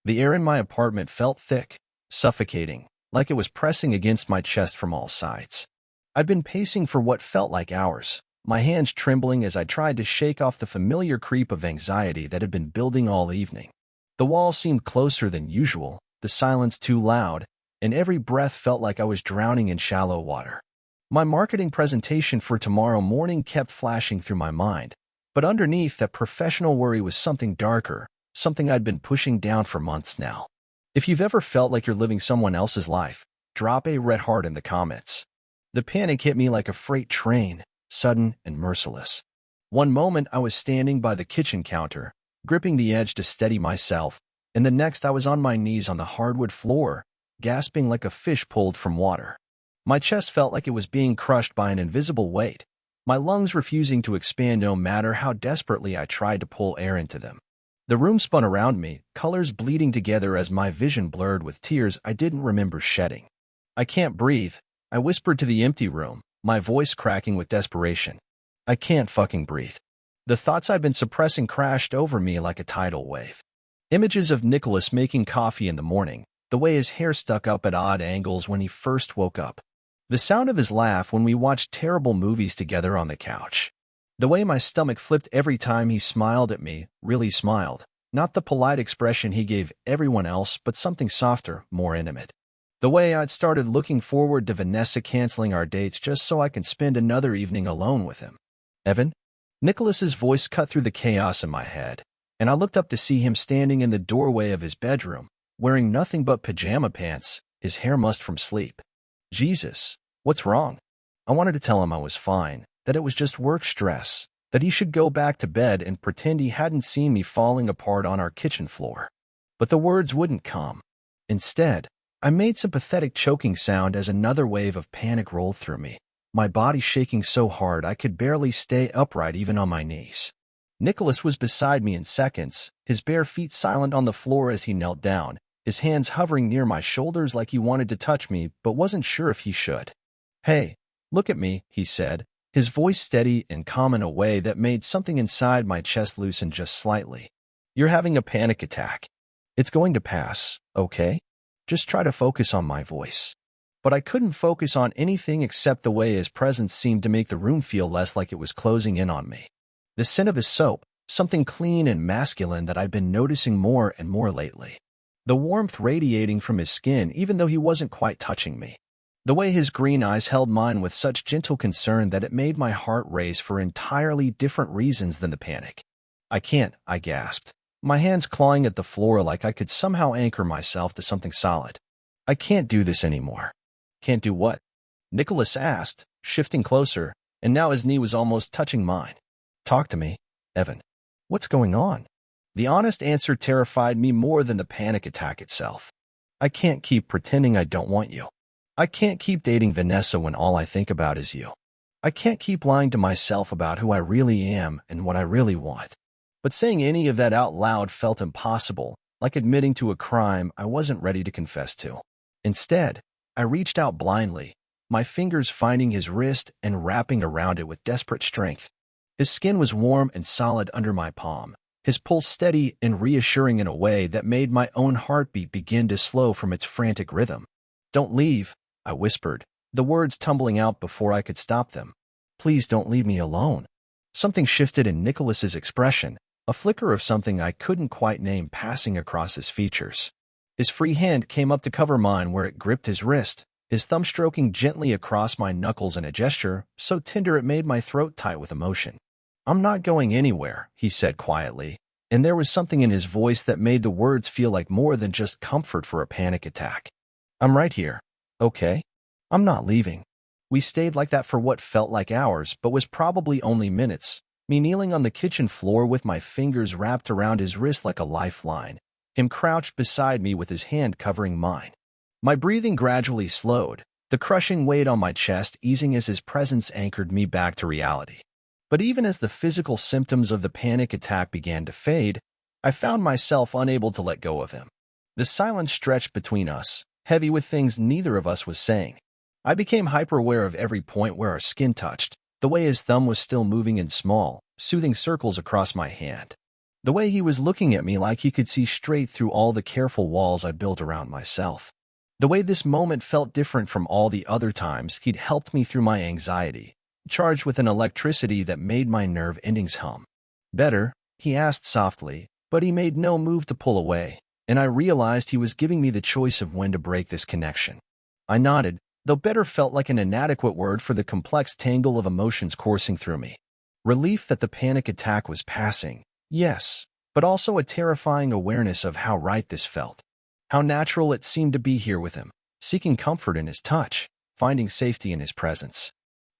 The air in my apartment felt thick, suffocating, like it was pressing against my chest from all sides. I'd been pacing for what felt like hours, my hands trembling as I tried to shake off the familiar creep of anxiety that had been building all evening. The walls seemed closer than usual, the silence too loud, and every breath felt like I was drowning in shallow water. My marketing presentation for tomorrow morning kept flashing through my mind, but underneath that professional worry was something darker, something I'd been pushing down for months now. If you've ever felt like you're living someone else's life, drop a red heart in the comments. The panic hit me like a freight train, sudden and merciless. One moment I was standing by the kitchen counter, gripping the edge to steady myself, and the next I was on my knees on the hardwood floor, gasping like a fish pulled from water. My chest felt like it was being crushed by an invisible weight, my lungs refusing to expand no matter how desperately I tried to pull air into them. The room spun around me, colors bleeding together as my vision blurred with tears I didn't remember shedding. "I can't breathe," I whispered to the empty room, my voice cracking with desperation. "I can't fucking breathe." The thoughts I'd been suppressing crashed over me like a tidal wave. Images of Nicholas making coffee in the morning, the way his hair stuck up at odd angles when he first woke up, the sound of his laugh when we watched terrible movies together on the couch, the way my stomach flipped every time he smiled at me, really smiled, not the polite expression he gave everyone else but something softer, more intimate. The way I'd started looking forward to Vanessa canceling our dates just so I could spend another evening alone with him. "Evan?" Nicholas's voice cut through the chaos in my head, and I looked up to see him standing in the doorway of his bedroom, wearing nothing but pajama pants, his hair mussed from sleep. Jesus, what's wrong? I wanted to tell him I was fine, that it was just work stress, that he should go back to bed and pretend he hadn't seen me falling apart on our kitchen floor. But the words wouldn't come. Instead, I made some pathetic choking sound as another wave of panic rolled through me, my body shaking so hard I could barely stay upright even on my knees. Nicholas was beside me in seconds, his bare feet silent on the floor as he knelt down, his hands hovering near my shoulders like he wanted to touch me but wasn't sure if he should. "Hey, look at me," he said, his voice steady and calm in a way that made something inside my chest loosen just slightly. "You're having a panic attack. It's going to pass, okay? Just try to focus on my voice." But I couldn't focus on anything except the way his presence seemed to make the room feel less like it was closing in on me. The scent of his soap, something clean and masculine that I'd been noticing more and more lately. The warmth radiating from his skin even though he wasn't quite touching me. The way his green eyes held mine with such gentle concern that it made my heart race for entirely different reasons than the panic. "I can't," I gasped, my hands clawing at the floor like I could somehow anchor myself to something solid. "I can't do this anymore." "Can't do what?" Nicholas asked, shifting closer, and now his knee was almost touching mine. "Talk to me, Evan. What's going on?" The honest answer terrified me more than the panic attack itself. "I can't keep pretending I don't want you. I can't keep dating Vanessa when all I think about is you. I can't keep lying to myself about who I really am and what I really want." But saying any of that out loud felt impossible, like admitting to a crime I wasn't ready to confess to. Instead, I reached out blindly, my fingers finding his wrist and wrapping around it with desperate strength. His skin was warm and solid under my palm, his pulse steady and reassuring in a way that made my own heartbeat begin to slow from its frantic rhythm. "Don't leave," I whispered, the words tumbling out before I could stop them. "Please don't leave me alone." Something shifted in Nicholas's expression, a flicker of something I couldn't quite name passing across his features. His free hand came up to cover mine where it gripped his wrist, his thumb stroking gently across my knuckles in a gesture so tender it made my throat tight with emotion. "I'm not going anywhere," he said quietly, and there was something in his voice that made the words feel like more than just comfort for a panic attack. "I'm right here, okay? I'm not leaving." We stayed like that for what felt like hours but was probably only minutes, me kneeling on the kitchen floor with my fingers wrapped around his wrist like a lifeline, him crouched beside me with his hand covering mine. My breathing gradually slowed, the crushing weight on my chest easing as his presence anchored me back to reality. But even as the physical symptoms of the panic attack began to fade, I found myself unable to let go of him. The silence stretched between us, heavy with things neither of us was saying. I became hyper-aware of every point where our skin touched, the way his thumb was still moving in small, soothing circles across my hand. The way he was looking at me like he could see straight through all the careful walls I built around myself. The way this moment felt different from all the other times he'd helped me through my anxiety, charged with an electricity that made my nerve endings hum. "Better?" he asked softly, but he made no move to pull away, and I realized he was giving me the choice of when to break this connection. I nodded, though better felt like an inadequate word for the complex tangle of emotions coursing through me. Relief that the panic attack was passing, yes, but also a terrifying awareness of how right this felt. How natural it seemed to be here with him, seeking comfort in his touch, finding safety in his presence.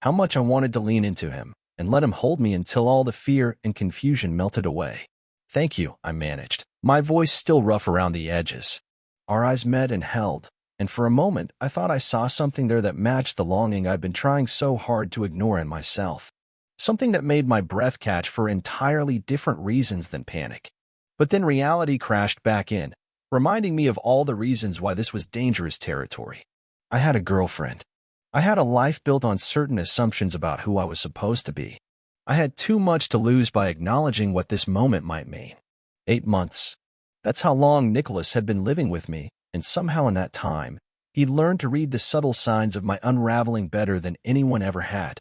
How much I wanted to lean into him and let him hold me until all the fear and confusion melted away. "Thank you," I managed, my voice still rough around the edges. Our eyes met and held, and for a moment I thought I saw something there that matched the longing I'd been trying so hard to ignore in myself. Something that made my breath catch for entirely different reasons than panic. But then reality crashed back in, reminding me of all the reasons why this was dangerous territory. I had a girlfriend. I had a life built on certain assumptions about who I was supposed to be. I had too much to lose by acknowledging what this moment might mean. 8 months. That's how long Nicholas had been living with me, and somehow in that time, he'd learned to read the subtle signs of my unraveling better than anyone ever had.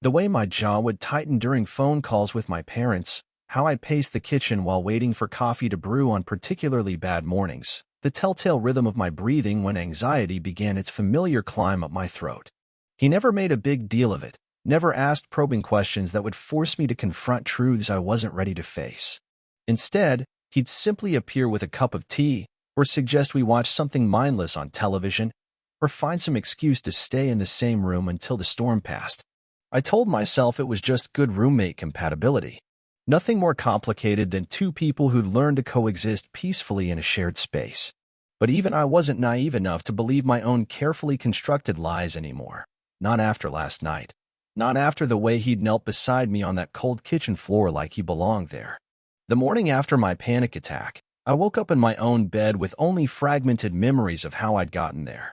The way my jaw would tighten during phone calls with my parents, how I'd pace the kitchen while waiting for coffee to brew on particularly bad mornings, the telltale rhythm of my breathing when anxiety began its familiar climb up my throat. He never made a big deal of it, never asked probing questions that would force me to confront truths I wasn't ready to face. Instead, he'd simply appear with a cup of tea, or suggest we watch something mindless on television, or find some excuse to stay in the same room until the storm passed. I told myself it was just good roommate compatibility. Nothing more complicated than two people who'd learned to coexist peacefully in a shared space. But even I wasn't naive enough to believe my own carefully constructed lies anymore. Not after last night. Not after the way he'd knelt beside me on that cold kitchen floor like he belonged there. The morning after my panic attack, I woke up in my own bed with only fragmented memories of how I'd gotten there.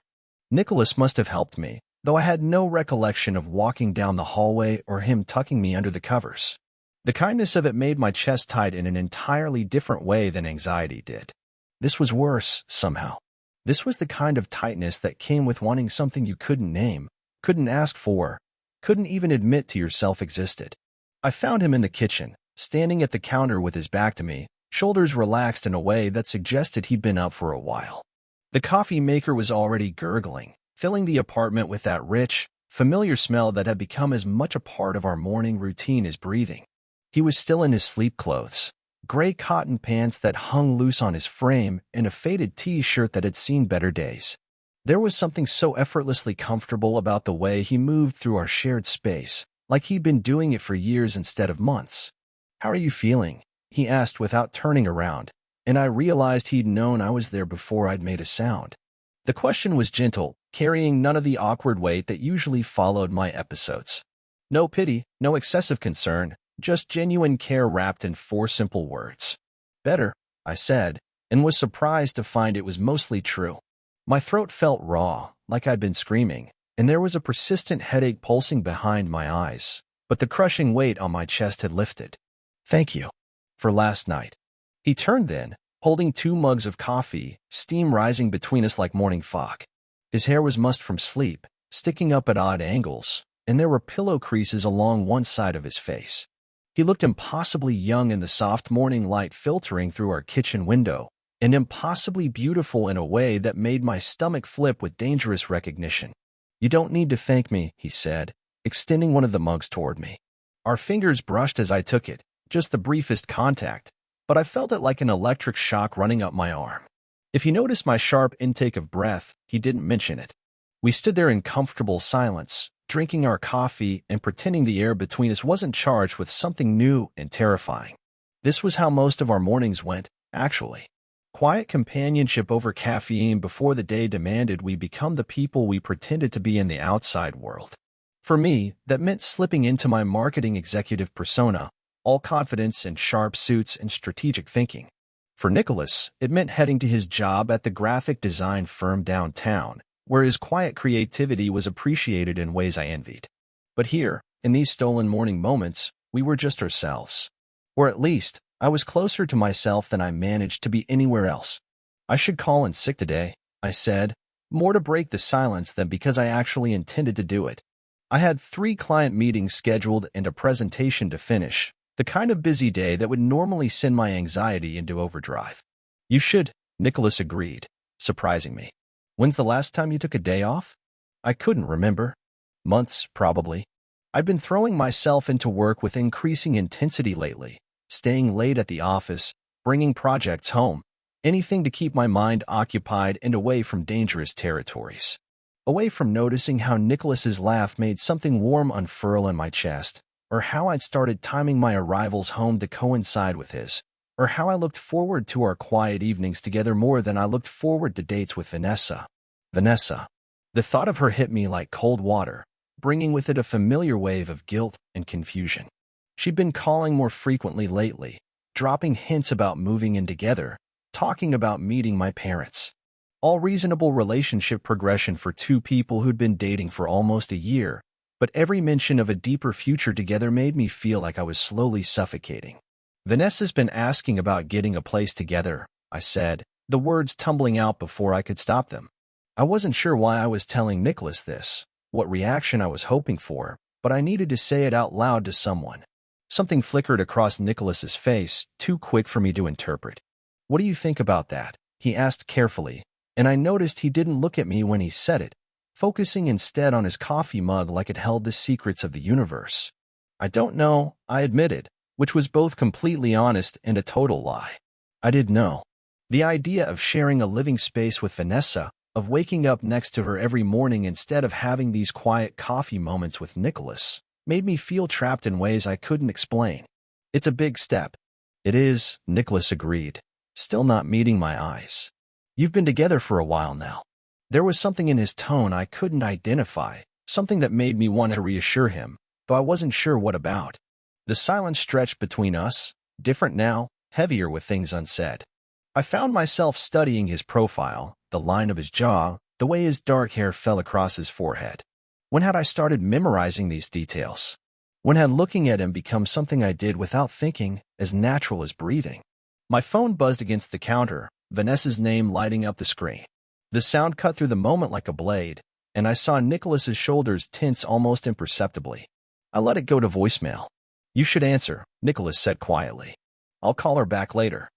Nicholas must have helped me, though I had no recollection of walking down the hallway or him tucking me under the covers. The kindness of it made my chest tight in an entirely different way than anxiety did. This was worse, somehow. This was the kind of tightness that came with wanting something you couldn't name, couldn't ask for, couldn't even admit to yourself existed. I found him in the kitchen, standing at the counter with his back to me, shoulders relaxed in a way that suggested he'd been up for a while. The coffee maker was already gurgling, filling the apartment with that rich, familiar smell that had become as much a part of our morning routine as breathing. He was still in his sleep clothes, gray cotton pants that hung loose on his frame, and a faded t-shirt that had seen better days. There was something so effortlessly comfortable about the way he moved through our shared space, like he'd been doing it for years instead of months. "How are you feeling?" he asked without turning around, and I realized he'd known I was there before I'd made a sound. The question was gentle, carrying none of the awkward weight that usually followed my episodes. No pity, no excessive concern, just genuine care wrapped in 4 simple words. "Better," I said, and was surprised to find it was mostly true. My throat felt raw, like I'd been screaming, and there was a persistent headache pulsing behind my eyes, but the crushing weight on my chest had lifted. "Thank you for last night." He turned then, holding 2 mugs of coffee, steam rising between us like morning fog. His hair was mussed from sleep, sticking up at odd angles, and there were pillow creases along one side of his face. He looked impossibly young in the soft morning light filtering through our kitchen window, and impossibly beautiful in a way that made my stomach flip with dangerous recognition. "You don't need to thank me," he said, extending one of the mugs toward me. Our fingers brushed as I took it, just the briefest contact, but I felt it like an electric shock running up my arm. If he noticed my sharp intake of breath, he didn't mention it. We stood there in comfortable silence, drinking our coffee and pretending the air between us wasn't charged with something new and terrifying. This was how most of our mornings went, actually. Quiet companionship over caffeine before the day demanded we become the people we pretended to be in the outside world. For me, that meant slipping into my marketing executive persona, all confidence and sharp suits and strategic thinking. For Nicholas, it meant heading to his job at the graphic design firm downtown, where his quiet creativity was appreciated in ways I envied. But here, in these stolen morning moments, we were just ourselves. Or at least, I was closer to myself than I managed to be anywhere else. I should call in sick today, I said, more to break the silence than because I actually intended to do it. I had 3 client meetings scheduled and a presentation to finish, the kind of busy day that would normally send my anxiety into overdrive. You should, Nicholas agreed, surprising me. When's the last time you took a day off? I couldn't remember. Months, probably. I'd been throwing myself into work with increasing intensity lately, staying late at the office, bringing projects home, anything to keep my mind occupied and away from dangerous territories. Away from noticing how Nicholas's laugh made something warm unfurl in my chest, or how I'd started timing my arrivals home to coincide with his, or how I looked forward to our quiet evenings together more than I looked forward to dates with Vanessa. Vanessa. The thought of her hit me like cold water, bringing with it a familiar wave of guilt and confusion. She'd been calling more frequently lately, dropping hints about moving in together, talking about meeting my parents. All reasonable relationship progression for 2 people who'd been dating for almost a year, but every mention of a deeper future together made me feel like I was slowly suffocating. Vanessa's been asking about getting a place together, I said, the words tumbling out before I could stop them. I wasn't sure why I was telling Nicholas this, what reaction I was hoping for, but I needed to say it out loud to someone. Something flickered across Nicholas's face, too quick for me to interpret. What do you think about that? He asked carefully, and I noticed he didn't look at me when he said it, focusing instead on his coffee mug like it held the secrets of the universe. I don't know, I admitted, which was both completely honest and a total lie. I didn't know. The idea of sharing a living space with Vanessa, of waking up next to her every morning instead of having these quiet coffee moments with Nicholas, made me feel trapped in ways I couldn't explain. It's a big step. It is, Nicholas agreed, still not meeting my eyes. You've been together for a while now. There was something in his tone I couldn't identify, something that made me want to reassure him, though I wasn't sure what about. The silence stretched between us, different now, heavier with things unsaid. I found myself studying his profile, the line of his jaw, the way his dark hair fell across his forehead. When had I started memorizing these details? When had looking at him become something I did without thinking, as natural as breathing? My phone buzzed against the counter, Vanessa's name lighting up the screen. The sound cut through the moment like a blade, and I saw Nicholas's shoulders tense almost imperceptibly. I let it go to voicemail. You should answer, Nicholas said quietly. I'll call her back later.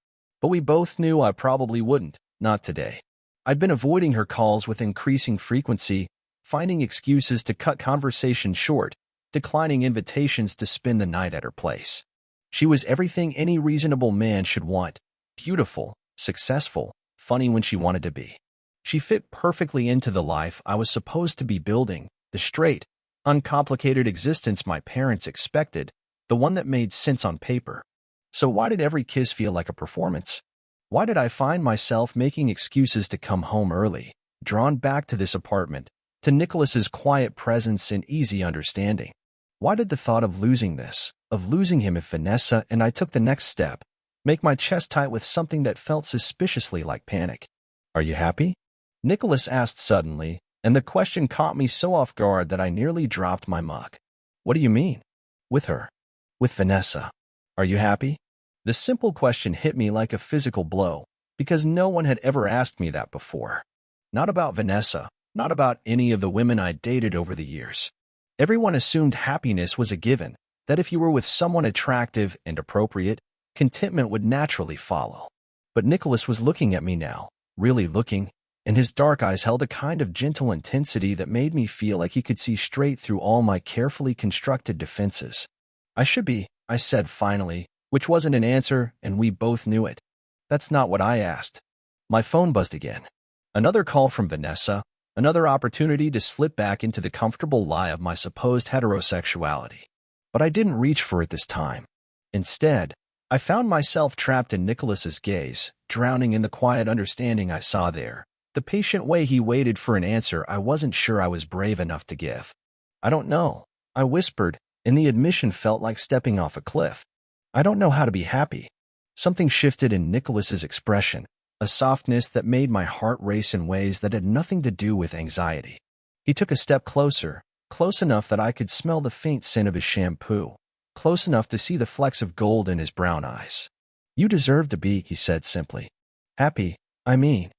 But we both knew I probably wouldn't, not today. I'd been avoiding her calls with increasing frequency, finding excuses to cut conversations short, declining invitations to spend the night at her place. She was everything any reasonable man should want, beautiful, successful, funny when she wanted to be. She fit perfectly into the life I was supposed to be building, the straight, uncomplicated existence my parents expected, the one that made sense on paper. So why did every kiss feel like a performance? Why did I find myself making excuses to come home early, drawn back to this apartment, to Nicholas's quiet presence and easy understanding? Why did the thought of losing this, of losing him if Vanessa and I took the next step, make my chest tight with something that felt suspiciously like panic? Are you happy? Nicholas asked suddenly, and the question caught me so off guard that I nearly dropped my mug. What do you mean? With her. With Vanessa. Are you happy? The simple question hit me like a physical blow, because no one had ever asked me that before. Not about Vanessa, not about any of the women I'd dated over the years. Everyone assumed happiness was a given, that if you were with someone attractive and appropriate, contentment would naturally follow. But Nicholas was looking at me now, really looking, and his dark eyes held a kind of gentle intensity that made me feel like he could see straight through all my carefully constructed defenses. I should be, I said finally, which wasn't an answer, and we both knew it. That's not what I asked. My phone buzzed again. Another call from Vanessa, another opportunity to slip back into the comfortable lie of my supposed heterosexuality. But I didn't reach for it this time. Instead, I found myself trapped in Nicholas's gaze, drowning in the quiet understanding I saw there, the patient way he waited for an answer I wasn't sure I was brave enough to give. I don't know, I whispered, and the admission felt like stepping off a cliff. I don't know how to be happy. Something shifted in Nicholas's expression, a softness that made my heart race in ways that had nothing to do with anxiety. He took a step closer, close enough that I could smell the faint scent of his shampoo, close enough to see the flecks of gold in his brown eyes. You deserve to be, he said simply. Happy, I mean.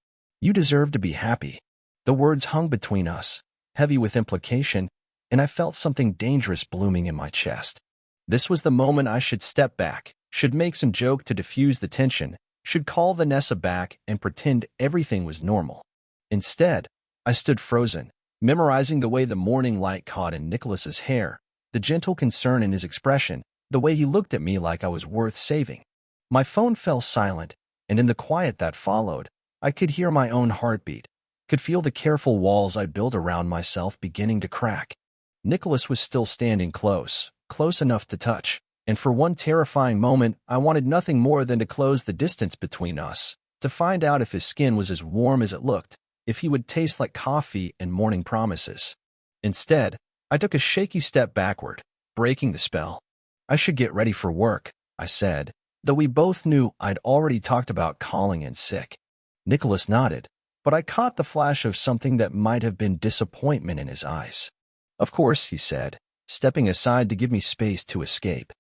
You deserve to be happy. The words hung between us, heavy with implication, and I felt something dangerous blooming in my chest. This was the moment I should step back, should make some joke to diffuse the tension, should call Vanessa back and pretend everything was normal. Instead, I stood frozen, memorizing the way the morning light caught in Nicholas's hair, the gentle concern in his expression, the way he looked at me like I was worth saving. My phone fell silent, and in the quiet that followed, I could hear my own heartbeat, could feel the careful walls I'd built around myself beginning to crack. Nicholas was still standing close enough to touch, and for one terrifying moment, I wanted nothing more than to close the distance between us, to find out if his skin was as warm as it looked, if he would taste like coffee and morning promises. Instead, I took a shaky step backward, breaking the spell. I should get ready for work, I said, though we both knew I'd already talked about calling in sick. Nicholas nodded, but I caught the flash of something that might have been disappointment in his eyes. Of course, he said, stepping aside to give me space to escape.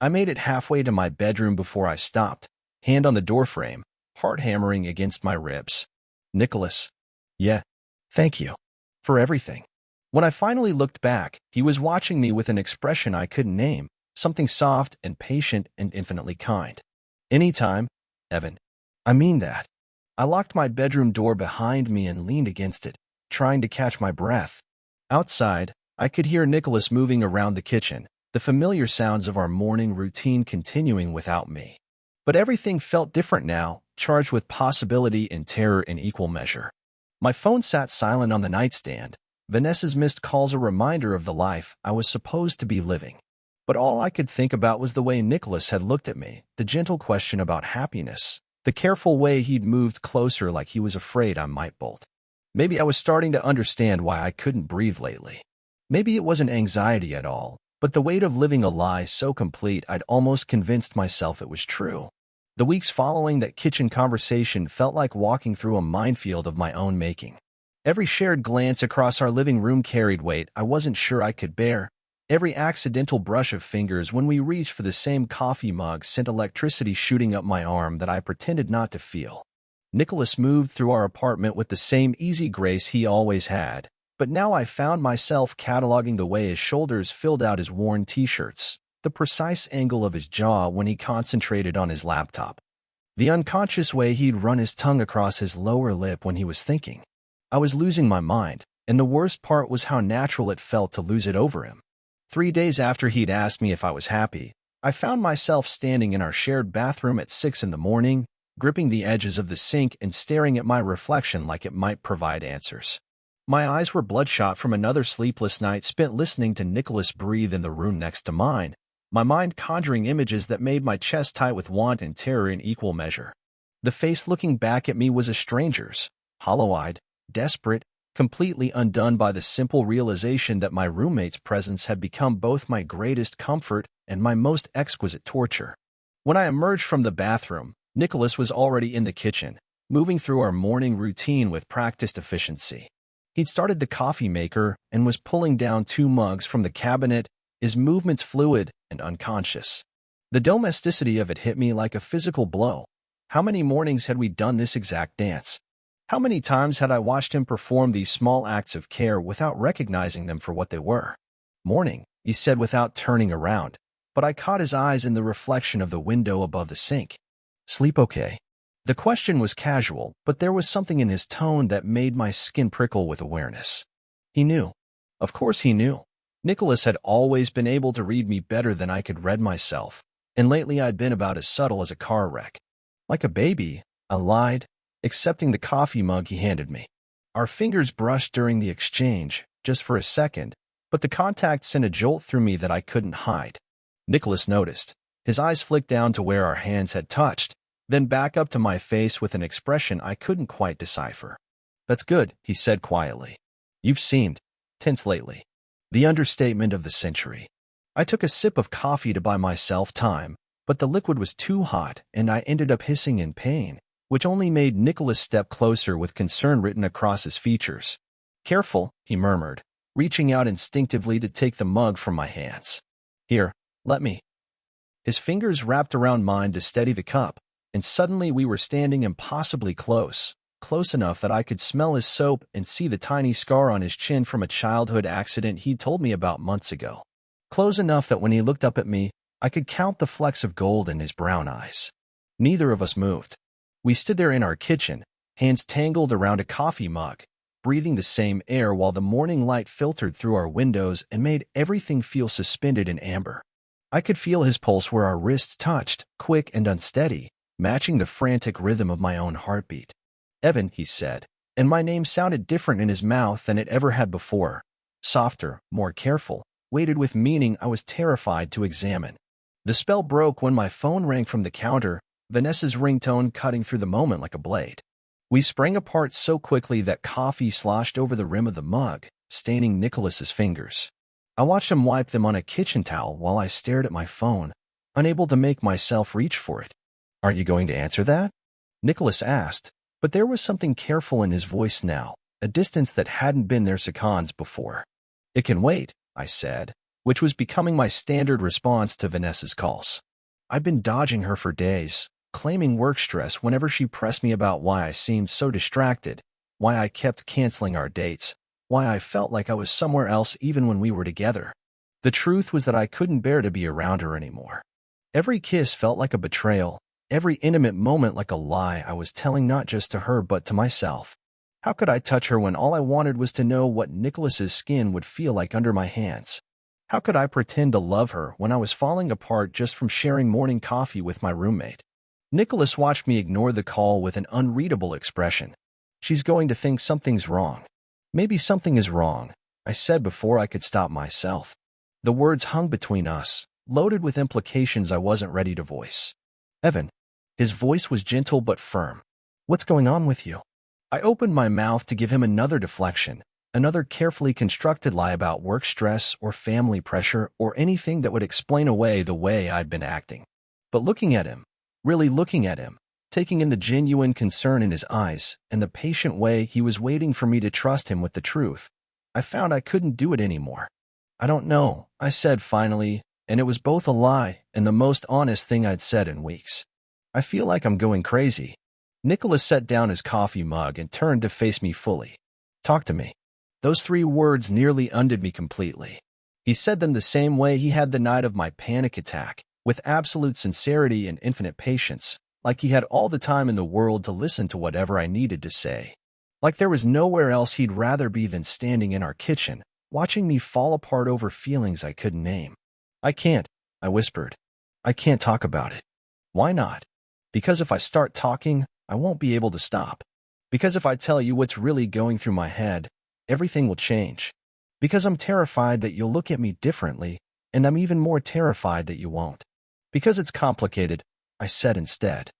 I made it halfway to my bedroom before I stopped, hand on the doorframe, heart hammering against my ribs. Nicholas. Yeah, thank you. For everything. When I finally looked back, he was watching me with an expression I couldn't name, something soft and patient and infinitely kind. Anytime, Evan. I mean that. I locked my bedroom door behind me and leaned against it, trying to catch my breath. Outside, I could hear Nicholas moving around the kitchen, the familiar sounds of our morning routine continuing without me. But everything felt different now, charged with possibility and terror in equal measure. My phone sat silent on the nightstand, Vanessa's missed calls a reminder of the life I was supposed to be living. But all I could think about was the way Nicholas had looked at me, the gentle question about happiness, the careful way he'd moved closer like he was afraid I might bolt. Maybe I was starting to understand why I couldn't breathe lately. Maybe it wasn't anxiety at all, but the weight of living a lie so complete I'd almost convinced myself it was true. The weeks following that kitchen conversation felt like walking through a minefield of my own making. Every shared glance across our living room carried weight I wasn't sure I could bear. Every accidental brush of fingers when we reached for the same coffee mug sent electricity shooting up my arm that I pretended not to feel. Nicholas moved through our apartment with the same easy grace he always had, but now I found myself cataloging the way his shoulders filled out his worn t-shirts, the precise angle of his jaw when he concentrated on his laptop, the unconscious way he'd run his tongue across his lower lip when he was thinking. I was losing my mind, and the worst part was how natural it felt to lose it over him. 3 days after he'd asked me if I was happy, I found myself standing in our shared bathroom at 6 in the morning, gripping the edges of the sink and staring at my reflection like it might provide answers. My eyes were bloodshot from another sleepless night spent listening to Nicholas breathe in the room next to mine, my mind conjuring images that made my chest tight with want and terror in equal measure. The face looking back at me was a stranger's, hollow-eyed, desperate, completely undone by the simple realization that my roommate's presence had become both my greatest comfort and my most exquisite torture. When I emerged from the bathroom, Nicholas was already in the kitchen, moving through our morning routine with practiced efficiency. He'd started the coffee maker and was pulling down 2 mugs from the cabinet, his movements fluid and unconscious. The domesticity of it hit me like a physical blow. How many mornings had we done this exact dance? How many times had I watched him perform these small acts of care without recognizing them for what they were? Morning, he said without turning around, but I caught his eyes in the reflection of the window above the sink. Sleep okay? The question was casual, but there was something in his tone that made my skin prickle with awareness. He knew. Of course he knew. Nicholas had always been able to read me better than I could read myself, and lately I'd been about as subtle as a car wreck. Like a baby, I lied, accepting the coffee mug he handed me. Our fingers brushed during the exchange, just for a second, but the contact sent a jolt through me that I couldn't hide. Nicholas noticed. His eyes flicked down to where our hands had touched, then back up to my face with an expression I couldn't quite decipher. That's good, he said quietly. You've seemed tense lately. The understatement of the century. I took a sip of coffee to buy myself time, but the liquid was too hot and I ended up hissing in pain, which only made Nicholas step closer with concern written across his features. Careful, he murmured, reaching out instinctively to take the mug from my hands. Here, let me. His fingers wrapped around mine to steady the cup, and suddenly we were standing impossibly close, close enough that I could smell his soap and see the tiny scar on his chin from a childhood accident he'd told me about months ago. Close enough that when he looked up at me, I could count the flecks of gold in his brown eyes. Neither of us moved. We stood there in our kitchen, hands tangled around a coffee mug, breathing the same air while the morning light filtered through our windows and made everything feel suspended in amber. I could feel his pulse where our wrists touched, quick and unsteady, matching the frantic rhythm of my own heartbeat. "Evan," he said, and my name sounded different in his mouth than it ever had before. Softer, more careful, weighted with meaning I was terrified to examine. The spell broke when my phone rang from the counter, Vanessa's ringtone cutting through the moment like a blade. We sprang apart so quickly that coffee sloshed over the rim of the mug, staining Nicholas's fingers. I watched him wipe them on a kitchen towel while I stared at my phone, unable to make myself reach for it. "Aren't you going to answer that?" Nicholas asked, but there was something careful in his voice now, a distance that hadn't been there seconds before. "It can wait," I said, which was becoming my standard response to Vanessa's calls. I'd been dodging her for days, claiming work stress whenever she pressed me about why I seemed so distracted, why I kept canceling our dates, why I felt like I was somewhere else even when we were together. The truth was that I couldn't bear to be around her anymore. Every kiss felt like a betrayal, every intimate moment like a lie I was telling not just to her but to myself. How could I touch her when all I wanted was to know what Nicholas's skin would feel like under my hands? How could I pretend to love her when I was falling apart just from sharing morning coffee with my roommate? Nicholas watched me ignore the call with an unreadable expression. "She's going to think something's wrong." "Maybe something is wrong," I said before I could stop myself. The words hung between us, loaded with implications I wasn't ready to voice. "Evan." His voice was gentle but firm. "What's going on with you?" I opened my mouth to give him another deflection, another carefully constructed lie about work stress or family pressure or anything that would explain away the way I'd been acting. But looking at him, really looking at him, taking in the genuine concern in his eyes and the patient way he was waiting for me to trust him with the truth, I found I couldn't do it anymore. "I don't know," I said finally, and it was both a lie and the most honest thing I'd said in weeks. "I feel like I'm going crazy." Nicholas set down his coffee mug and turned to face me fully. "Talk to me." Those 3 words nearly undid me completely. He said them the same way he had the night of my panic attack, with absolute sincerity and infinite patience, like he had all the time in the world to listen to whatever I needed to say. Like there was nowhere else he'd rather be than standing in our kitchen, watching me fall apart over feelings I couldn't name. "I can't," I whispered. "I can't talk about it." "Why not?" "Because if I start talking, I won't be able to stop. Because if I tell you what's really going through my head, everything will change. Because I'm terrified that you'll look at me differently, and I'm even more terrified that you won't." "Because it's complicated," I said instead.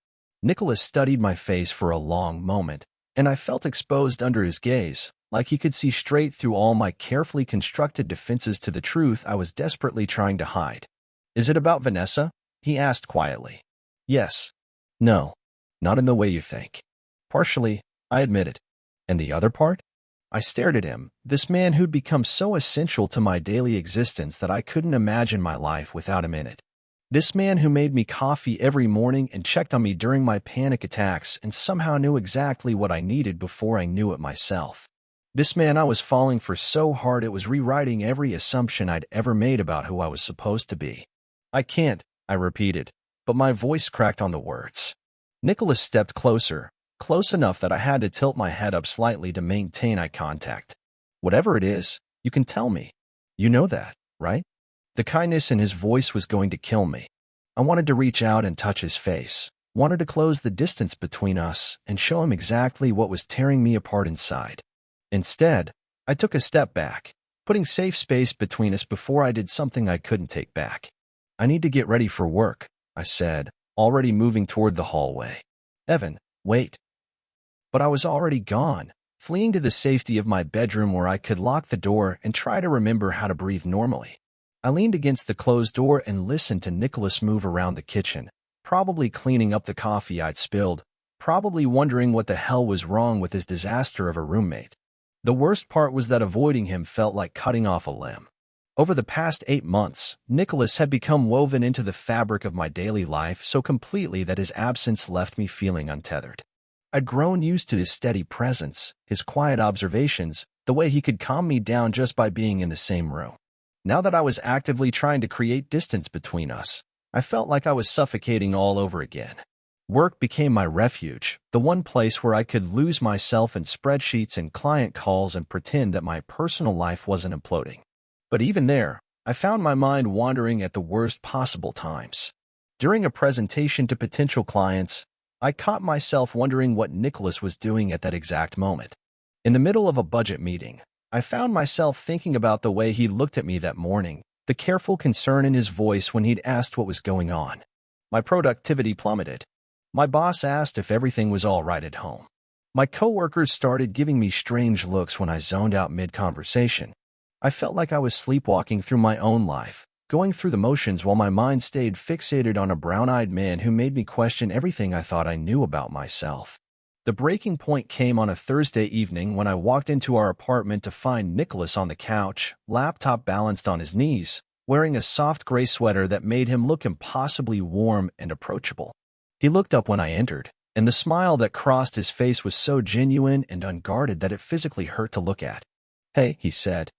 Nicholas studied my face for a long moment, and I felt exposed under his gaze, like he could see straight through all my carefully constructed defenses to the truth I was desperately trying to hide. "Is it about Vanessa?" he asked quietly. "Yes." "No. Not in the way you think." "Partially," I admitted. "And the other part?" I stared at him, this man who'd become so essential to my daily existence that I couldn't imagine my life without him in it. This man who made me coffee every morning and checked on me during my panic attacks and somehow knew exactly what I needed before I knew it myself. This man I was falling for so hard it was rewriting every assumption I'd ever made about who I was supposed to be. "I can't," I repeated, but my voice cracked on the words. Nicholas stepped closer, close enough that I had to tilt my head up slightly to maintain eye contact. "Whatever it is, you can tell me. You know that, right?" The kindness in his voice was going to kill me. I wanted to reach out and touch his face, wanted to close the distance between us and show him exactly what was tearing me apart inside. Instead, I took a step back, putting safe space between us before I did something I couldn't take back. "I need to get ready for work," I said, already moving toward the hallway. "Evan, wait." But I was already gone, fleeing to the safety of my bedroom where I could lock the door and try to remember how to breathe normally. I leaned against the closed door and listened to Nicholas move around the kitchen, probably cleaning up the coffee I'd spilled, probably wondering what the hell was wrong with his disaster of a roommate. The worst part was that avoiding him felt like cutting off a limb. Over the past 8 months, Nicholas had become woven into the fabric of my daily life so completely that his absence left me feeling untethered. I'd grown used to his steady presence, his quiet observations, the way he could calm me down just by being in the same room. Now that I was actively trying to create distance between us, I felt like I was suffocating all over again. Work became my refuge, the one place where I could lose myself in spreadsheets and client calls and pretend that my personal life wasn't imploding. But even there, I found my mind wandering at the worst possible times. During a presentation to potential clients, I caught myself wondering what Nicholas was doing at that exact moment. In the middle of a budget meeting, I found myself thinking about the way he looked at me that morning, the careful concern in his voice when he'd asked what was going on. My productivity plummeted. My boss asked if everything was all right at home. My coworkers started giving me strange looks when I zoned out mid-conversation. I felt like I was sleepwalking through my own life, going through the motions while my mind stayed fixated on a brown-eyed man who made me question everything I thought I knew about myself. The breaking point came on a Thursday evening when I walked into our apartment to find Nicholas on the couch, laptop balanced on his knees, wearing a soft gray sweater that made him look impossibly warm and approachable. He looked up when I entered, and the smile that crossed his face was so genuine and unguarded that it physically hurt to look at. "Hey," he said.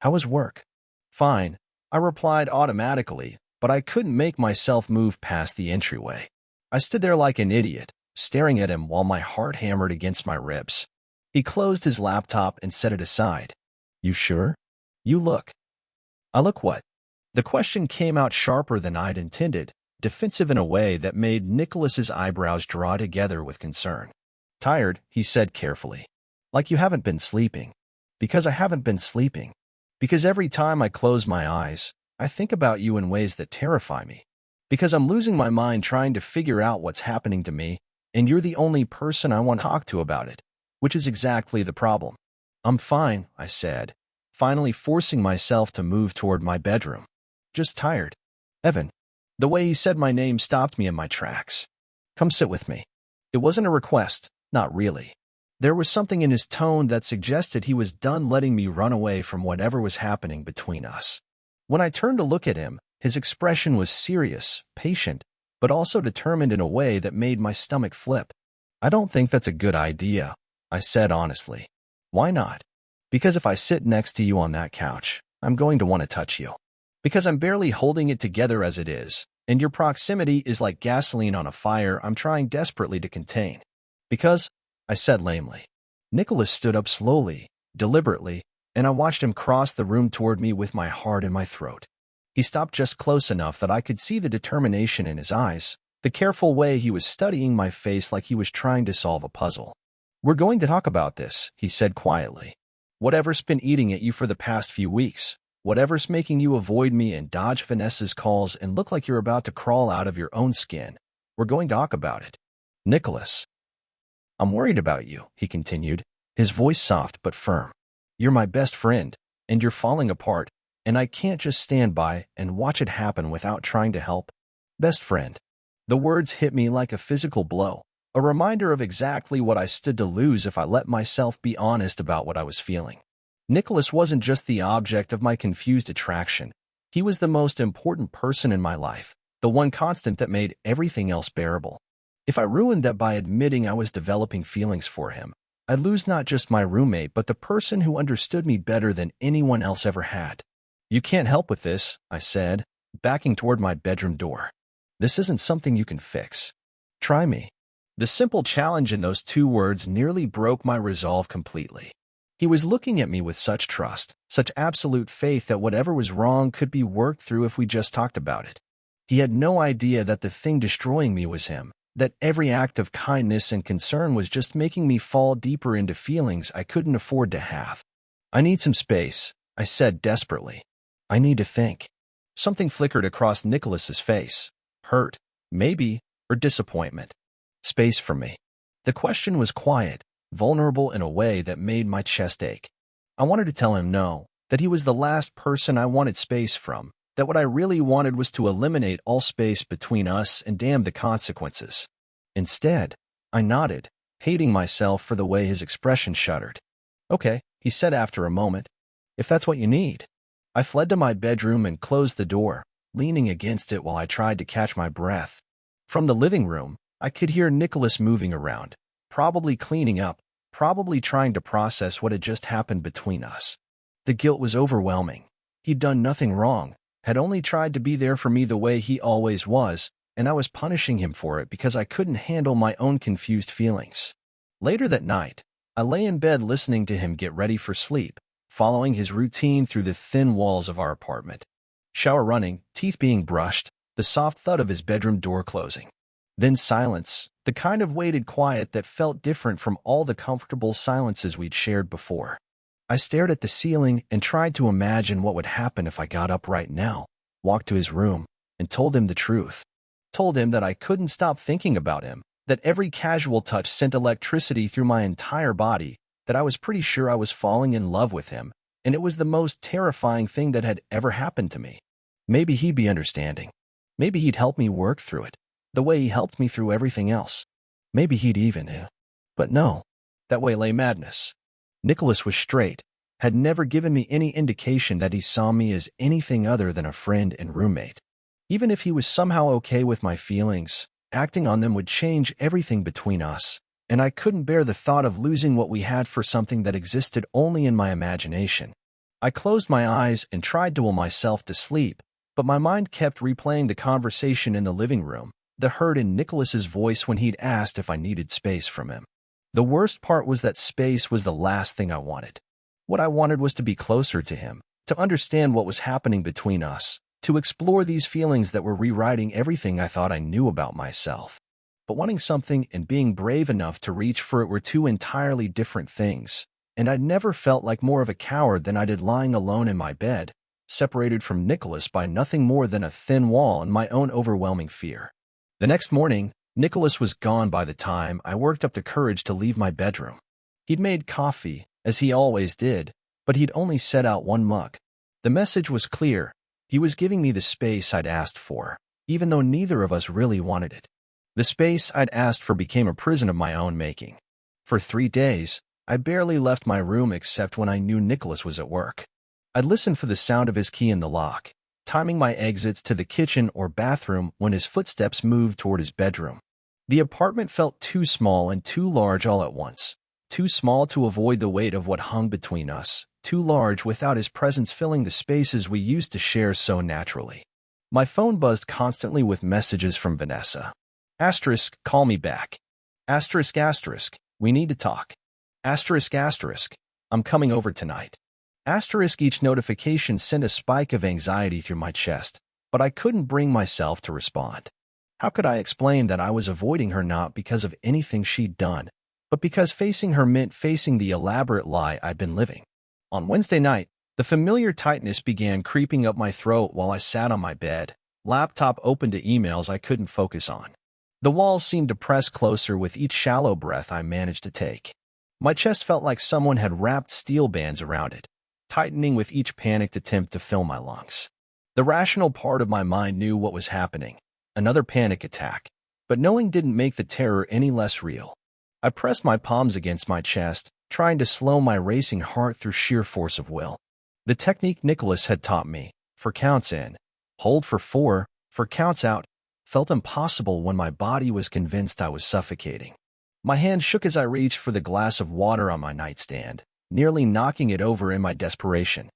"How was work?" "Fine," I replied automatically, but I couldn't make myself move past the entryway. I stood there like an idiot, staring at him while my heart hammered against my ribs. He closed his laptop and set it aside. "You sure? You look." "I look what?" The question came out sharper than I'd intended, defensive in a way that made Nicholas's eyebrows draw together with concern. "Tired," he said carefully. "Like you haven't been sleeping." "Because I haven't been sleeping. Because every time I close my eyes, I think about you in ways that terrify me. Because I'm losing my mind trying to figure out what's happening to me, and you're the only person I want to talk to about it, which is exactly the problem." "I'm fine," I said, finally forcing myself to move toward my bedroom. "Just tired." "Evan." The way he said my name stopped me in my tracks. "Come sit with me." It wasn't a request, not really. There was something in his tone that suggested he was done letting me run away from whatever was happening between us. When I turned to look at him, his expression was serious, patient, but also determined in a way that made my stomach flip. "I don't think that's a good idea," I said honestly. "Why not?" "Because if I sit next to you on that couch, I'm going to want to touch you. Because I'm barely holding it together as it is, and your proximity is like gasoline on a fire I'm trying desperately to contain. Because," I said lamely. Nicholas stood up slowly, deliberately, and I watched him cross the room toward me with my heart in my throat. He stopped just close enough that I could see the determination in his eyes, the careful way he was studying my face like he was trying to solve a puzzle. "We're going to talk about this," he said quietly. "Whatever's been eating at you for the past few weeks, whatever's making you avoid me and dodge Vanessa's calls and look like you're about to crawl out of your own skin, we're going to talk about it." "Nicholas." "I'm worried about you," he continued, his voice soft but firm. "You're my best friend, and you're falling apart, and I can't just stand by and watch it happen without trying to help." "Best friend." The words hit me like a physical blow, a reminder of exactly what I stood to lose if I let myself be honest about what I was feeling. Nicholas wasn't just the object of my confused attraction. He was the most important person in my life, the one constant that made everything else bearable. If I ruined that by admitting I was developing feelings for him, I'd lose not just my roommate but the person who understood me better than anyone else ever had. "You can't help with this," I said, backing toward my bedroom door. "This isn't something you can fix. Try me." The simple challenge in those two words nearly broke my resolve completely. He was looking at me with such trust, such absolute faith that whatever was wrong could be worked through if we just talked about it. He had no idea that the thing destroying me was him, that every act of kindness and concern was just making me fall deeper into feelings I couldn't afford to have. "I need some space," I said desperately. "I need to think." Something flickered across Nicholas's face. Hurt, maybe, or disappointment. "Space for me." The question was quiet, vulnerable in a way that made my chest ache. I wanted to tell him no, that he was the last person I wanted space from, that what I really wanted was to eliminate all space between us and damn the consequences. Instead, I nodded, hating myself for the way his expression shuddered. "Okay," he said after a moment. "If that's what you need." I fled to my bedroom and closed the door, leaning against it while I tried to catch my breath. From the living room, I could hear Nicholas moving around, probably cleaning up, probably trying to process what had just happened between us. The guilt was overwhelming. He'd done nothing wrong, had only tried to be there for me the way he always was, and I was punishing him for it because I couldn't handle my own confused feelings. Later that night, I lay in bed listening to him get ready for sleep, following his routine through the thin walls of our apartment. Shower running, teeth being brushed, the soft thud of his bedroom door closing. Then silence, the kind of weighted quiet that felt different from all the comfortable silences we'd shared before. I stared at the ceiling and tried to imagine what would happen if I got up right now, walked to his room, and told him the truth. Told him that I couldn't stop thinking about him, that every casual touch sent electricity through my entire body, that I was pretty sure I was falling in love with him, and it was the most terrifying thing that had ever happened to me. Maybe he'd be understanding. Maybe he'd help me work through it, the way he helped me through everything else. Maybe he'd even. But no, that way lay madness. Nicholas was straight, had never given me any indication that he saw me as anything other than a friend and roommate. Even if he was somehow okay with my feelings, acting on them would change everything between us, and I couldn't bear the thought of losing what we had for something that existed only in my imagination. I closed my eyes and tried to will myself to sleep, but my mind kept replaying the conversation in the living room, the hurt in Nicholas's voice when he'd asked if I needed space from him. The worst part was that space was the last thing I wanted. What I wanted was to be closer to him, to understand what was happening between us, to explore these feelings that were rewriting everything I thought I knew about myself. But wanting something and being brave enough to reach for it were two entirely different things, and I'd never felt like more of a coward than I did lying alone in my bed, separated from Nicholas by nothing more than a thin wall and my own overwhelming fear. The next morning, Nicholas was gone by the time I worked up the courage to leave my bedroom. He'd made coffee, as he always did, but he'd only set out one mug. The message was clear. He was giving me the space I'd asked for, even though neither of us really wanted it. The space I'd asked for became a prison of my own making. For 3 days, I barely left my room except when I knew Nicholas was at work. I'd listen for the sound of his key in the lock, timing my exits to the kitchen or bathroom when his footsteps moved toward his bedroom. The apartment felt too small and too large all at once. Too small to avoid the weight of what hung between us, too large without his presence filling the spaces we used to share so naturally. My phone buzzed constantly with messages from Vanessa. Asterisk, call me back. Asterisk, asterisk, we need to talk. Asterisk, asterisk, I'm coming over tonight. Asterisk, each notification sent a spike of anxiety through my chest, but I couldn't bring myself to respond. How could I explain that I was avoiding her not because of anything she'd done, but because facing her meant facing the elaborate lie I'd been living? On Wednesday night, the familiar tightness began creeping up my throat while I sat on my bed, laptop open to emails I couldn't focus on. The walls seemed to press closer with each shallow breath I managed to take. My chest felt like someone had wrapped steel bands around it, tightening with each panicked attempt to fill my lungs. The rational part of my mind knew what was happening, another panic attack, but knowing didn't make the terror any less real. I pressed my palms against my chest, trying to slow my racing heart through sheer force of will. The technique Nicholas had taught me, for counts in, hold for 4, for counts out, felt impossible when my body was convinced I was suffocating. My hand shook as I reached for the glass of water on my nightstand, nearly knocking it over in my desperation.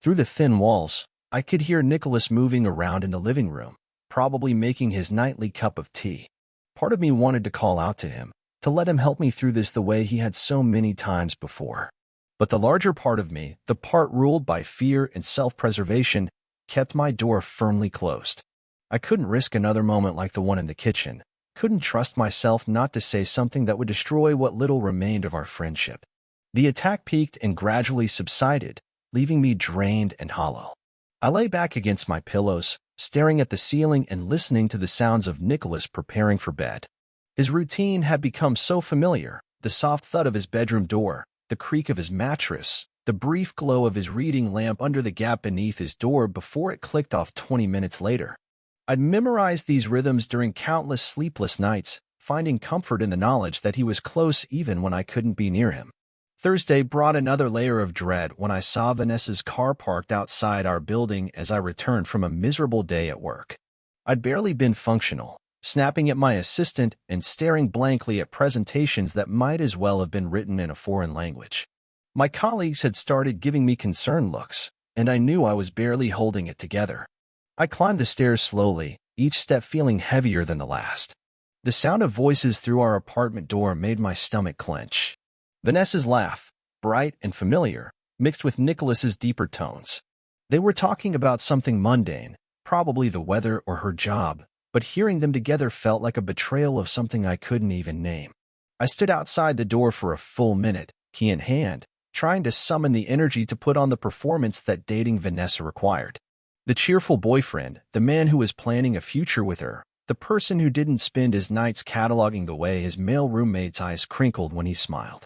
Through the thin walls, I could hear Nicholas moving around in the living room, probably making his nightly cup of tea. Part of me wanted to call out to him, to let him help me through this the way he had so many times before. But the larger part of me, the part ruled by fear and self-preservation, kept my door firmly closed. I couldn't risk another moment like the one in the kitchen, couldn't trust myself not to say something that would destroy what little remained of our friendship. The attack peaked and gradually subsided, leaving me drained and hollow. I lay back against my pillows, staring at the ceiling and listening to the sounds of Nicholas preparing for bed. His routine had become so familiar, the soft thud of his bedroom door, the creak of his mattress, the brief glow of his reading lamp under the gap beneath his door before it clicked off 20 minutes later. I'd memorized these rhythms during countless sleepless nights, finding comfort in the knowledge that he was close even when I couldn't be near him. Thursday brought another layer of dread when I saw Vanessa's car parked outside our building as I returned from a miserable day at work. I'd barely been functional, snapping at my assistant and staring blankly at presentations that might as well have been written in a foreign language. My colleagues had started giving me concerned looks, and I knew I was barely holding it together. I climbed the stairs slowly, each step feeling heavier than the last. The sound of voices through our apartment door made my stomach clench. Vanessa's laugh, bright and familiar, mixed with Nicholas's deeper tones. They were talking about something mundane, probably the weather or her job, but hearing them together felt like a betrayal of something I couldn't even name. I stood outside the door for a full minute, key in hand, trying to summon the energy to put on the performance that dating Vanessa required. The cheerful boyfriend, the man who was planning a future with her, the person who didn't spend his nights cataloging the way his male roommate's eyes crinkled when he smiled.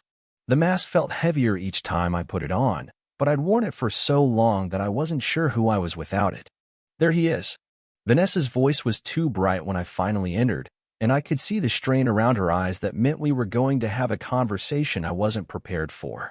The mask felt heavier each time I put it on, but I'd worn it for so long that I wasn't sure who I was without it. There he is. Vanessa's voice was too bright when I finally entered, and I could see the strain around her eyes that meant we were going to have a conversation I wasn't prepared for.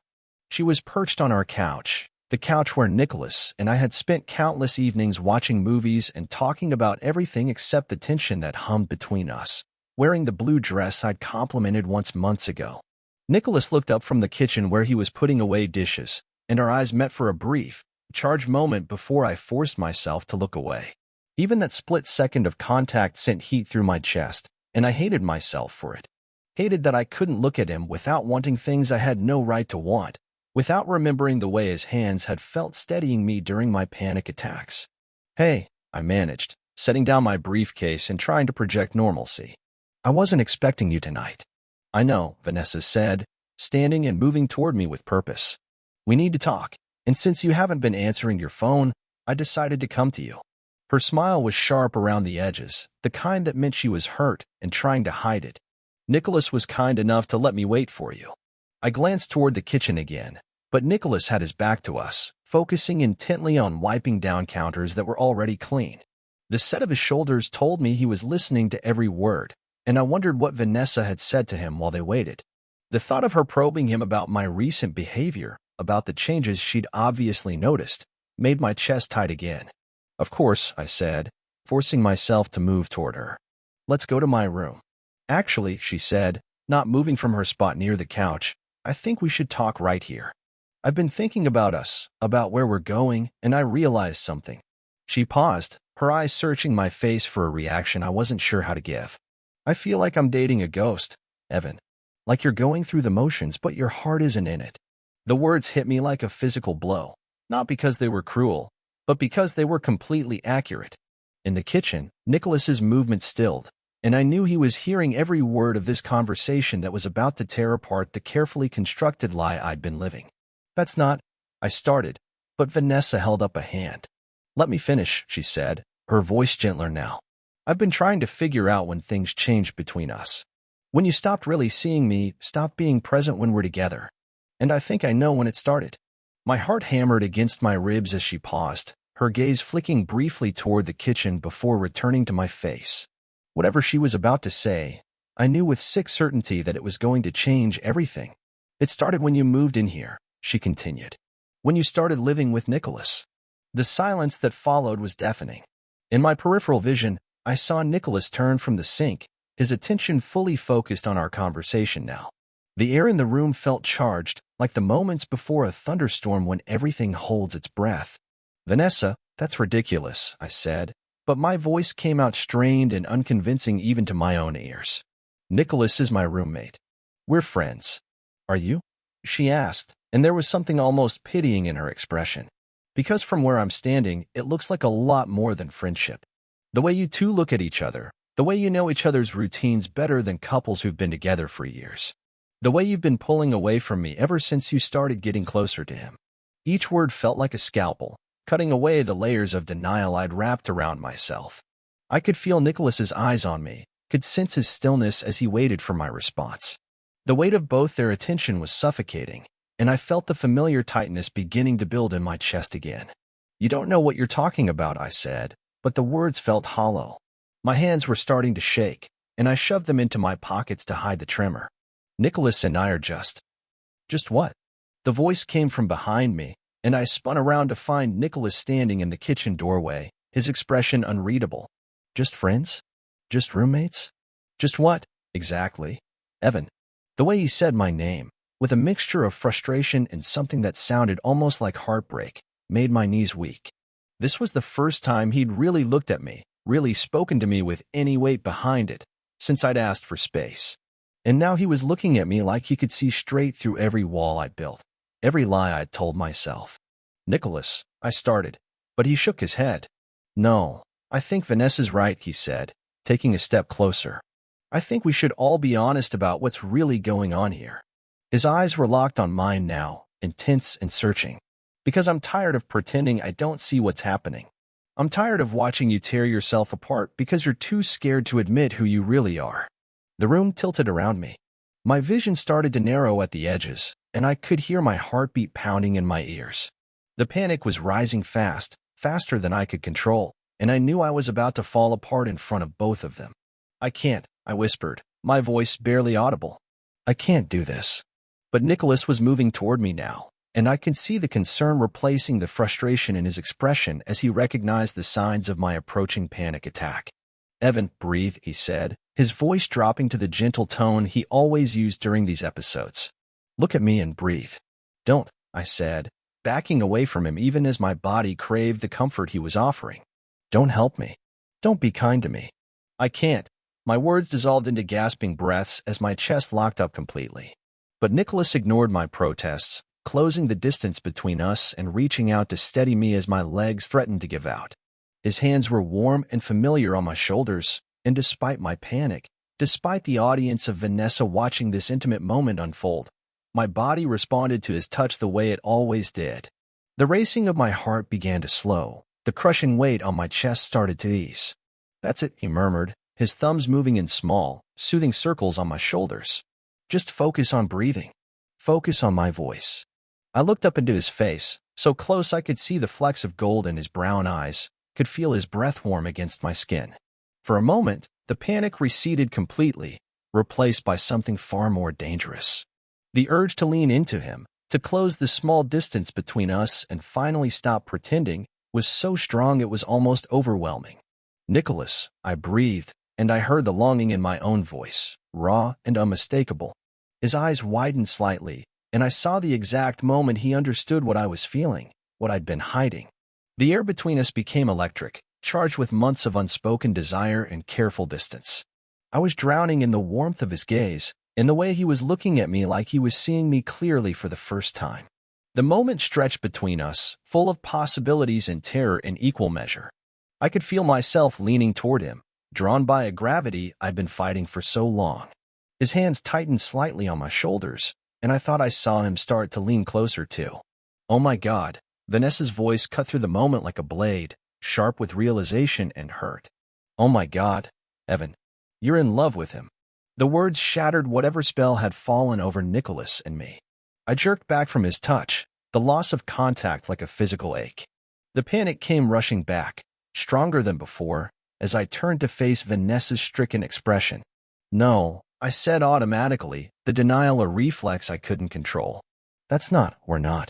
She was perched on our couch, the couch where Nicholas and I had spent countless evenings watching movies and talking about everything except the tension that hummed between us, wearing the blue dress I'd complimented once months ago. Nicholas looked up from the kitchen where he was putting away dishes, and our eyes met for a brief, charged moment before I forced myself to look away. Even that split second of contact sent heat through my chest, and I hated myself for it. Hated that I couldn't look at him without wanting things I had no right to want, without remembering the way his hands had felt steadying me during my panic attacks. "Hey," I managed, setting down my briefcase and trying to project normalcy. "I wasn't expecting you tonight." "I know," Vanessa said, standing and moving toward me with purpose. "We need to talk, and since you haven't been answering your phone, I decided to come to you." Her smile was sharp around the edges, the kind that meant she was hurt and trying to hide it. "Nicholas was kind enough to let me wait for you." I glanced toward the kitchen again, but Nicholas had his back to us, focusing intently on wiping down counters that were already clean. The set of his shoulders told me he was listening to every word, and I wondered what Vanessa had said to him while they waited. The thought of her probing him about my recent behavior, about the changes she'd obviously noticed, made my chest tight again. "Of course," I said, forcing myself to move toward her. "Let's go to my room." "Actually," she said, not moving from her spot near the couch, "I think we should talk right here. I've been thinking about us, about where we're going, and I realized something." She paused, her eyes searching my face for a reaction I wasn't sure how to give. "I feel like I'm dating a ghost, Evan. Like you're going through the motions, but your heart isn't in it." The words hit me like a physical blow, not because they were cruel, but because they were completely accurate. In the kitchen, Nicholas's movement stilled, and I knew he was hearing every word of this conversation that was about to tear apart the carefully constructed lie I'd been living. "That's not," I started, but Vanessa held up a hand. "Let me finish," she said, her voice gentler now. "I've been trying to figure out when things changed between us. When you stopped really seeing me, stopped being present when we're together. And I think I know when it started." My heart hammered against my ribs as she paused, her gaze flicking briefly toward the kitchen before returning to my face. Whatever she was about to say, I knew with sick certainty that it was going to change everything. "It started when you moved in here," she continued. "When you started living with Nicholas." The silence that followed was deafening. In my peripheral vision, I saw Nicholas turn from the sink, his attention fully focused on our conversation now. The air in the room felt charged, like the moments before a thunderstorm when everything holds its breath. "Vanessa, that's ridiculous," I said, but my voice came out strained and unconvincing even to my own ears. "Nicholas is my roommate. We're friends." "Are you?" she asked, and there was something almost pitying in her expression. "Because from where I'm standing, it looks like a lot more than friendship. The way you two look at each other, the way you know each other's routines better than couples who've been together for years. The way you've been pulling away from me ever since you started getting closer to him." Each word felt like a scalpel, cutting away the layers of denial I'd wrapped around myself. I could feel Nicholas's eyes on me, could sense his stillness as he waited for my response. The weight of both their attention was suffocating, and I felt the familiar tightness beginning to build in my chest again. "You don't know what you're talking about," I said, but the words felt hollow. My hands were starting to shake, and I shoved them into my pockets to hide the tremor. "Nicholas and I are just..." "Just what?" The voice came from behind me, and I spun around to find Nicholas standing in the kitchen doorway, his expression unreadable. Just friends? Just roommates? Just what, exactly? Evan. The way he said my name, with a mixture of frustration and something that sounded almost like heartbreak, made my knees weak. This was the first time he'd really looked at me, really spoken to me with any weight behind it, since I'd asked for space. And now he was looking at me like he could see straight through every wall I'd built, every lie I'd told myself. Nicholas, I started, but he shook his head. No, I think Vanessa's right, he said, taking a step closer. I think we should all be honest about what's really going on here. His eyes were locked on mine now, intense and searching. Because I'm tired of pretending I don't see what's happening. I'm tired of watching you tear yourself apart because you're too scared to admit who you really are. The room tilted around me. My vision started to narrow at the edges, and I could hear my heartbeat pounding in my ears. The panic was rising fast, faster than I could control, and I knew I was about to fall apart in front of both of them. I can't, I whispered, my voice barely audible. I can't do this. But Nicholas was moving toward me now, and I could see the concern replacing the frustration in his expression as he recognized the signs of my approaching panic attack. Evan, breathe, he said, his voice dropping to the gentle tone he always used during these episodes. Look at me and breathe. Don't, I said, backing away from him even as my body craved the comfort he was offering. Don't help me. Don't be kind to me. I can't. My words dissolved into gasping breaths as my chest locked up completely. But Nicholas ignored my protests, closing the distance between us and reaching out to steady me as my legs threatened to give out. His hands were warm and familiar on my shoulders, and despite my panic, despite the audience of Vanessa watching this intimate moment unfold, my body responded to his touch the way it always did. The racing of my heart began to slow. The crushing weight on my chest started to ease. That's it, he murmured, his thumbs moving in small, soothing circles on my shoulders. Just focus on breathing. Focus on my voice. I looked up into his face, so close I could see the flecks of gold in his brown eyes, could feel his breath warm against my skin. For a moment, the panic receded completely, replaced by something far more dangerous. The urge to lean into him, to close the small distance between us and finally stop pretending, was so strong it was almost overwhelming. Nicholas, I breathed, and I heard the longing in my own voice, raw and unmistakable. His eyes widened slightly, and I saw the exact moment he understood what I was feeling, what I'd been hiding. The air between us became electric, charged with months of unspoken desire and careful distance. I was drowning in the warmth of his gaze, in the way he was looking at me like he was seeing me clearly for the first time. The moment stretched between us, full of possibilities and terror in equal measure. I could feel myself leaning toward him, drawn by a gravity I'd been fighting for so long. His hands tightened slightly on my shoulders, and I thought I saw him start to lean closer too. Oh my God, Vanessa's voice cut through the moment like a blade, sharp with realization and hurt. Oh my God, Evan, you're in love with him. The words shattered whatever spell had fallen over Nicholas and me. I jerked back from his touch, the loss of contact like a physical ache. The panic came rushing back, stronger than before, as I turned to face Vanessa's stricken expression. No, I said automatically, the denial a reflex I couldn't control. That's not, we're not.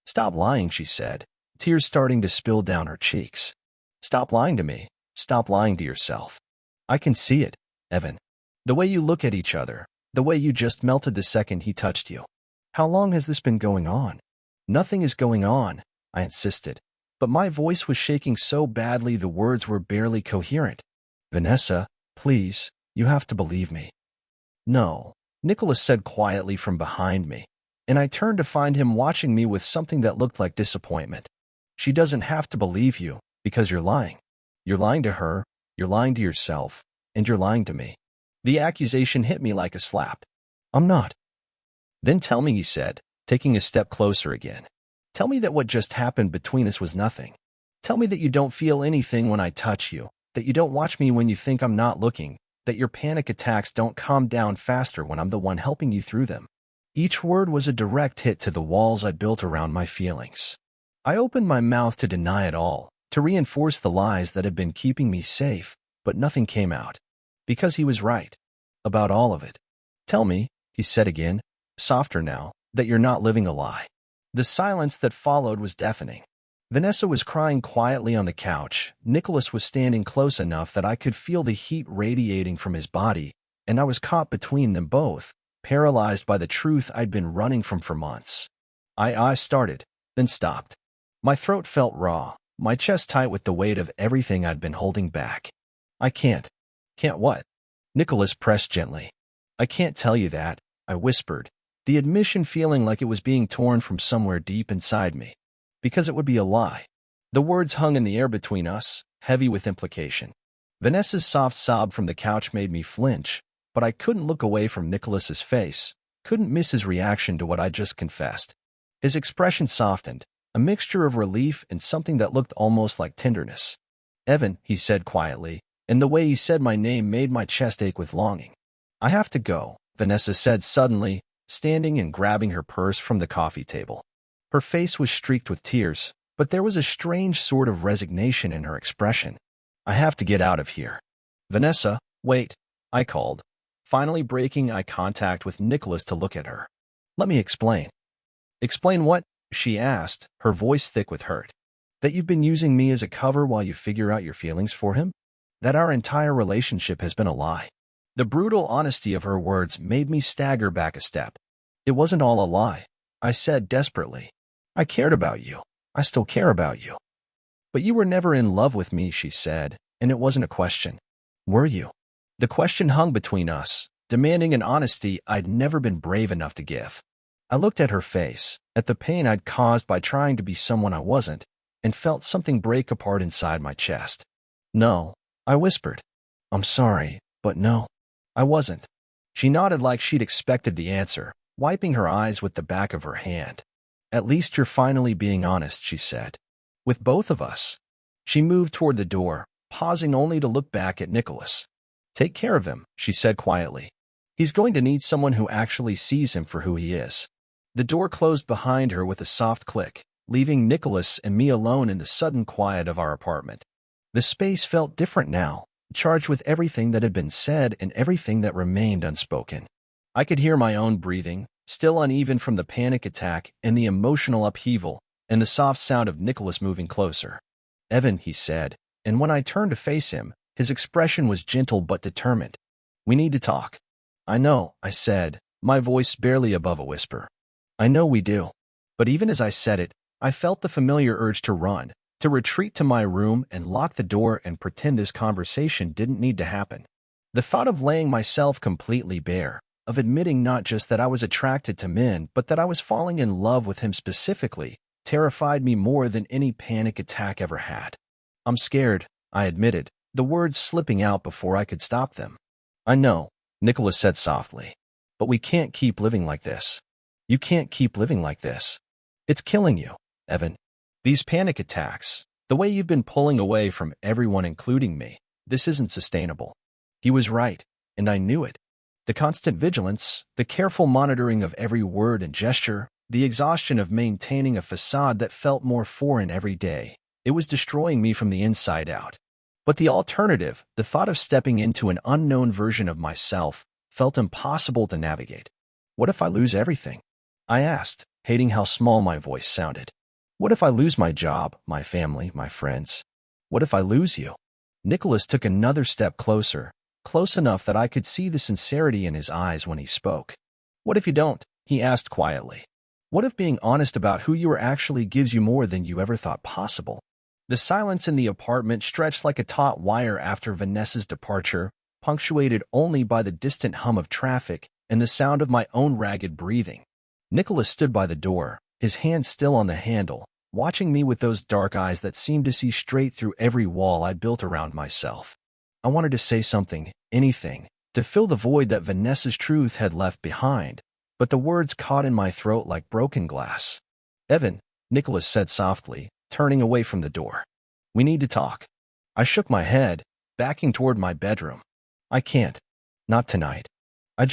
Stop lying, she said, tears starting to spill down her cheeks. Stop lying to me. Stop lying to yourself. I can see it, Evan. The way you look at each other, the way you just melted the second he touched you. How long has this been going on? Nothing is going on, I insisted, but my voice was shaking so badly the words were barely coherent. Vanessa, please, you have to believe me. No, Nicholas said quietly from behind me, and I turned to find him watching me with something that looked like disappointment. She doesn't have to believe you, because you're lying. You're lying to her, you're lying to yourself, and you're lying to me. The accusation hit me like a slap. I'm not. Then tell me, he said, taking a step closer again. Tell me that what just happened between us was nothing. Tell me that you don't feel anything when I touch you, that you don't watch me when you think I'm not looking, that your panic attacks don't calm down faster when I'm the one helping you through them. Each word was a direct hit to the walls I built around my feelings. I opened my mouth to deny it all, to reinforce the lies that had been keeping me safe, but nothing came out. Because he was right. About all of it. Tell me, he said again, softer now, that you're not living a lie. The silence that followed was deafening. Vanessa was crying quietly on the couch. Nicholas was standing close enough that I could feel the heat radiating from his body, and I was caught between them both, paralyzed by the truth I'd been running from for months. I started, then stopped. My throat felt raw, my chest tight with the weight of everything I'd been holding back. I can't. Can't what? Nicholas pressed gently. I can't tell you that, I whispered, the admission feeling like it was being torn from somewhere deep inside me. Because it would be a lie. The words hung in the air between us, heavy with implication. Vanessa's soft sob from the couch made me flinch, but I couldn't look away from Nicholas's face, couldn't miss his reaction to what I just confessed. His expression softened, a mixture of relief and something that looked almost like tenderness. Evan, he said quietly, and the way he said my name made my chest ache with longing. I have to go, Vanessa said suddenly, standing and grabbing her purse from the coffee table. Her face was streaked with tears, but there was a strange sort of resignation in her expression. I have to get out of here. Vanessa, wait, I called, finally breaking eye contact with Nicholas to look at her. Let me explain. Explain what? She asked, her voice thick with hurt. That you've been using me as a cover while you figure out your feelings for him? That our entire relationship has been a lie. The brutal honesty of her words made me stagger back a step. It wasn't all a lie, I said desperately. I cared about you. I still care about you. But you were never in love with me, she said, and it wasn't a question. Were you? The question hung between us, demanding an honesty I'd never been brave enough to give. I looked at her face, at the pain I'd caused by trying to be someone I wasn't, and felt something break apart inside my chest. No, I whispered. I'm sorry, but no, I wasn't. She nodded like she'd expected the answer, wiping her eyes with the back of her hand. At least you're finally being honest, she said. With both of us. She moved toward the door, pausing only to look back at Nicholas. Take care of him, she said quietly. He's going to need someone who actually sees him for who he is. The door closed behind her with a soft click, leaving Nicholas and me alone in the sudden quiet of our apartment. The space felt different now, charged with everything that had been said and everything that remained unspoken. I could hear my own breathing, still uneven from the panic attack and the emotional upheaval, and the soft sound of Nicholas moving closer. Evan, he said, and when I turned to face him, his expression was gentle but determined. We need to talk. I know, I said, my voice barely above a whisper. I know we do. But even as I said it, I felt the familiar urge to run, to retreat to my room and lock the door and pretend this conversation didn't need to happen. The thought of laying myself completely bare, of admitting not just that I was attracted to men, but that I was falling in love with him specifically, terrified me more than any panic attack ever had. I'm scared, I admitted, the words slipping out before I could stop them. I know, Nicholas said softly, but we can't keep living like this. You can't keep living like this. It's killing you, Evan. These panic attacks, the way you've been pulling away from everyone including me, this isn't sustainable. He was right, and I knew it. The constant vigilance, the careful monitoring of every word and gesture, the exhaustion of maintaining a facade that felt more foreign every day, it was destroying me from the inside out. But the alternative, the thought of stepping into an unknown version of myself, felt impossible to navigate. What if I lose everything? I asked, hating how small my voice sounded. What if I lose my job, my family, my friends? What if I lose you? Nicholas took another step closer, close enough that I could see the sincerity in his eyes when he spoke. What if you don't? He asked quietly. What if being honest about who you are actually gives you more than you ever thought possible? The silence in the apartment stretched like a taut wire after Vanessa's departure, punctuated only by the distant hum of traffic and the sound of my own ragged breathing. Nicholas stood by the door, his hand still on the handle, watching me with those dark eyes that seemed to see straight through every wall I'd built around myself. I wanted to say something, anything, to fill the void that Vanessa's truth had left behind, but the words caught in my throat like broken glass. Evan, Nicholas said softly, turning away from the door. We need to talk. I shook my head, backing toward my bedroom. I can't. Not tonight. I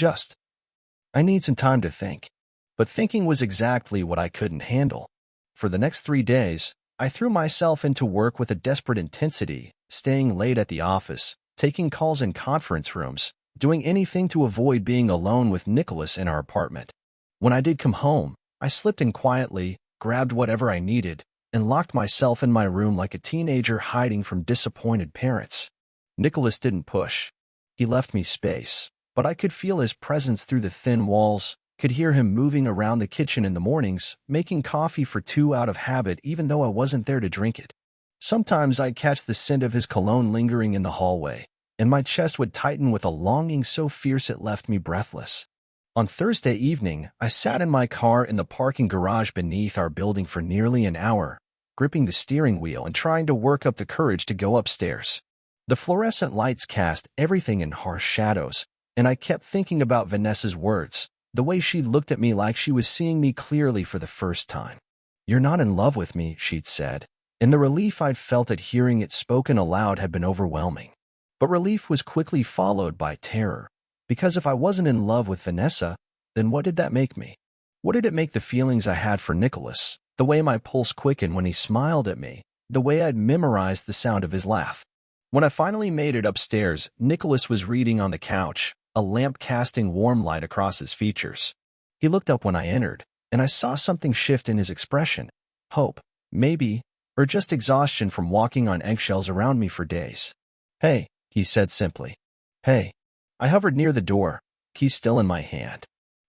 need some time to think. But thinking was exactly what I couldn't handle. For the next 3 days, I threw myself into work with a desperate intensity, staying late at the office, taking calls in conference rooms, doing anything to avoid being alone with Nicholas in our apartment. When I did come home, I slipped in quietly, grabbed whatever I needed, and locked myself in my room like a teenager hiding from disappointed parents. Nicholas didn't push. He left me space, but I could feel his presence through the thin walls, could hear him moving around the kitchen in the mornings, making coffee for two out of habit even though I wasn't there to drink it. Sometimes I'd catch the scent of his cologne lingering in the hallway, and my chest would tighten with a longing so fierce it left me breathless. On Thursday evening, I sat in my car in the parking garage beneath our building for nearly an hour, gripping the steering wheel and trying to work up the courage to go upstairs. The fluorescent lights cast everything in harsh shadows, and I kept thinking about Vanessa's words, the way she looked at me like she was seeing me clearly for the first time. "You're not in love with me," she'd said, and the relief I'd felt at hearing it spoken aloud had been overwhelming. But relief was quickly followed by terror, because if I wasn't in love with Vanessa, then what did that make me? What did it make the feelings I had for Nicholas, the way my pulse quickened when he smiled at me, the way I'd memorized the sound of his laugh? When I finally made it upstairs, Nicholas was reading on the couch, a lamp casting warm light across his features. He looked up when I entered, and I saw something shift in his expression. Hope, maybe, or just exhaustion from walking on eggshells around me for days. "Hey," he said simply. "Hey." I hovered near the door, key still in my hand.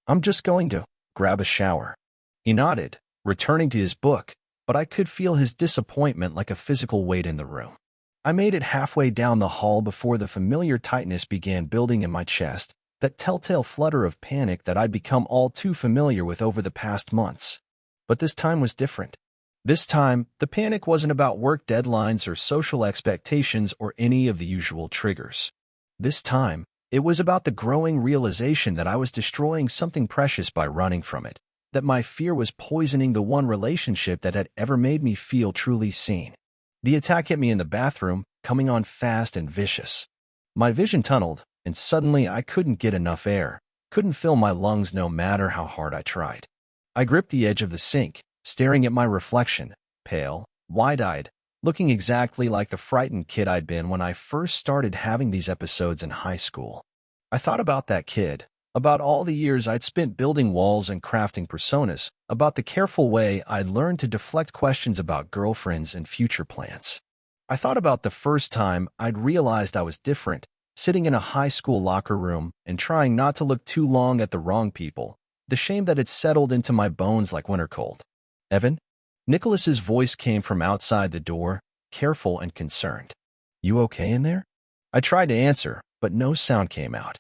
"I'm just going to grab a shower." He nodded, returning to his book, but I could feel his disappointment like a physical weight in the room. I made it halfway down the hall before the familiar tightness began building in my chest, that telltale flutter of panic that I'd become all too familiar with over the past months. But this time was different. This time, the panic wasn't about work deadlines or social expectations or any of the usual triggers. This time, it was about the growing realization that I was destroying something precious by running from it, that my fear was poisoning the one relationship that had ever made me feel truly seen. The attack hit me in the bathroom, coming on fast and vicious. My vision tunneled, and suddenly I couldn't get enough air, couldn't fill my lungs no matter how hard I tried. I gripped the edge of the sink, staring at my reflection, pale, wide-eyed, looking exactly like the frightened kid I'd been when I first started having these episodes in high school. I thought about that kid, about all the years I'd spent building walls and crafting personas, about the careful way I'd learned to deflect questions about girlfriends and future plans. I thought about the first time I'd realized I was different, sitting in a high school locker room and trying not to look too long at the wrong people, the shame that had settled into my bones like winter cold. "Evan?" Nicholas's voice came from outside the door, careful and concerned. "You okay in there?" I tried to answer, but no sound came out.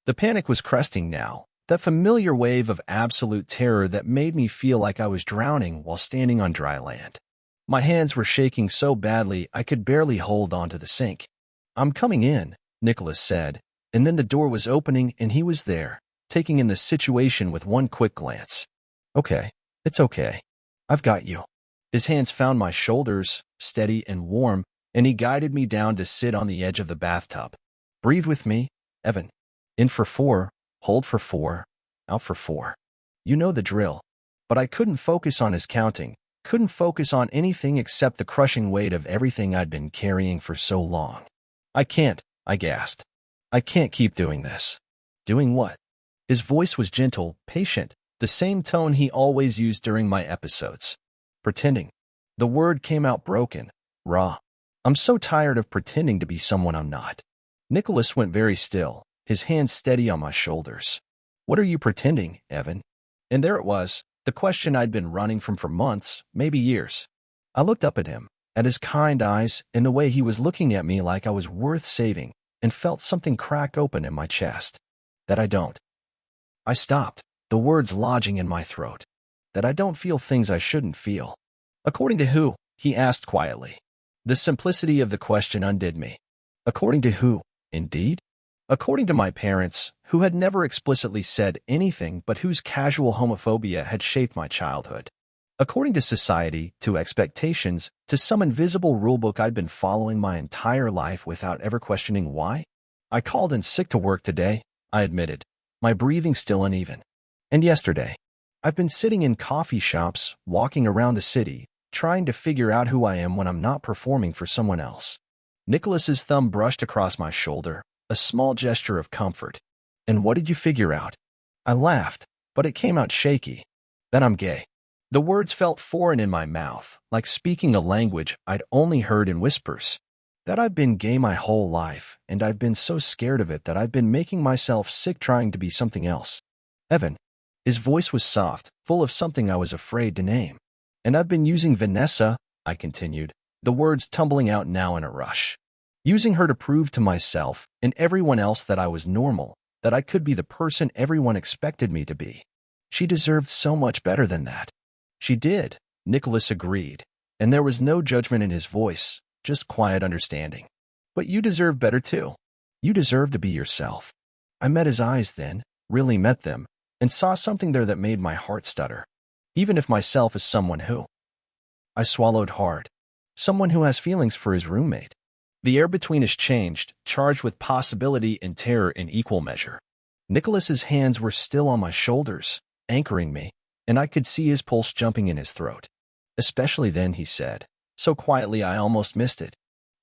The panic was cresting now, that familiar wave of absolute terror that made me feel like I was drowning while standing on dry land. My hands were shaking so badly I could barely hold onto the sink. "I'm coming in," Nicholas said, and then the door was opening and he was there, taking in the situation with one quick glance. "Okay, it's okay. I've got you." His hands found my shoulders, steady and warm, and he guided me down to sit on the edge of the bathtub. "Breathe with me, Evan. In for 4, hold for 4, out for 4. You know the drill." But I couldn't focus on his counting, couldn't focus on anything except the crushing weight of everything I'd been carrying for so long. "I can't," I gasped. "I can't keep doing this." "Doing what?" His voice was gentle, patient, the same tone he always used during my episodes. "Pretending." The word came out broken, raw. "I'm so tired of pretending to be someone I'm not." Nicholas went very still, his hands steady on my shoulders. "What are you pretending, Evan?" And there it was, the question I'd been running from for months, maybe years. I looked up at him, at his kind eyes, and the way he was looking at me like I was worth saving, and felt something crack open in my chest. "That I don't." I stopped, the words lodging in my throat. "That I don't feel things I shouldn't feel." "According to who?" he asked quietly. The simplicity of the question undid me. According to who, indeed? According to my parents, who had never explicitly said anything but whose casual homophobia had shaped my childhood. According to society, to expectations, to some invisible rulebook I'd been following my entire life without ever questioning why. "I called in sick to work today," I admitted, my breathing still uneven. "And yesterday. I've been sitting in coffee shops, walking around the city, trying to figure out who I am when I'm not performing for someone else." Nicholas's thumb brushed across my shoulder, a small gesture of comfort. "And what did you figure out?" I laughed, but it came out shaky. That I'm gay. The words felt foreign in my mouth, like speaking a language I'd only heard in whispers. That I've been gay my whole life, and I've been so scared of it that I've been making myself sick trying to be something else. Evan. His voice was soft, full of something I was afraid to name. And I've been using Vanessa, I continued, the words tumbling out now in a rush. Using her to prove to myself and everyone else that I was normal, that I could be the person everyone expected me to be. She deserved so much better than that. She did, Nicholas agreed, and there was no judgment in his voice, just quiet understanding. But you deserve better too. You deserve to be yourself. I met his eyes then, really met them, and saw something there that made my heart stutter. Even if myself is someone who. I swallowed hard. Someone who has feelings for his roommate. The air between us changed, charged with possibility and terror in equal measure. Nicholas's hands were still on my shoulders, anchoring me, and I could see his pulse jumping in his throat. Especially then, he said, so quietly I almost missed it.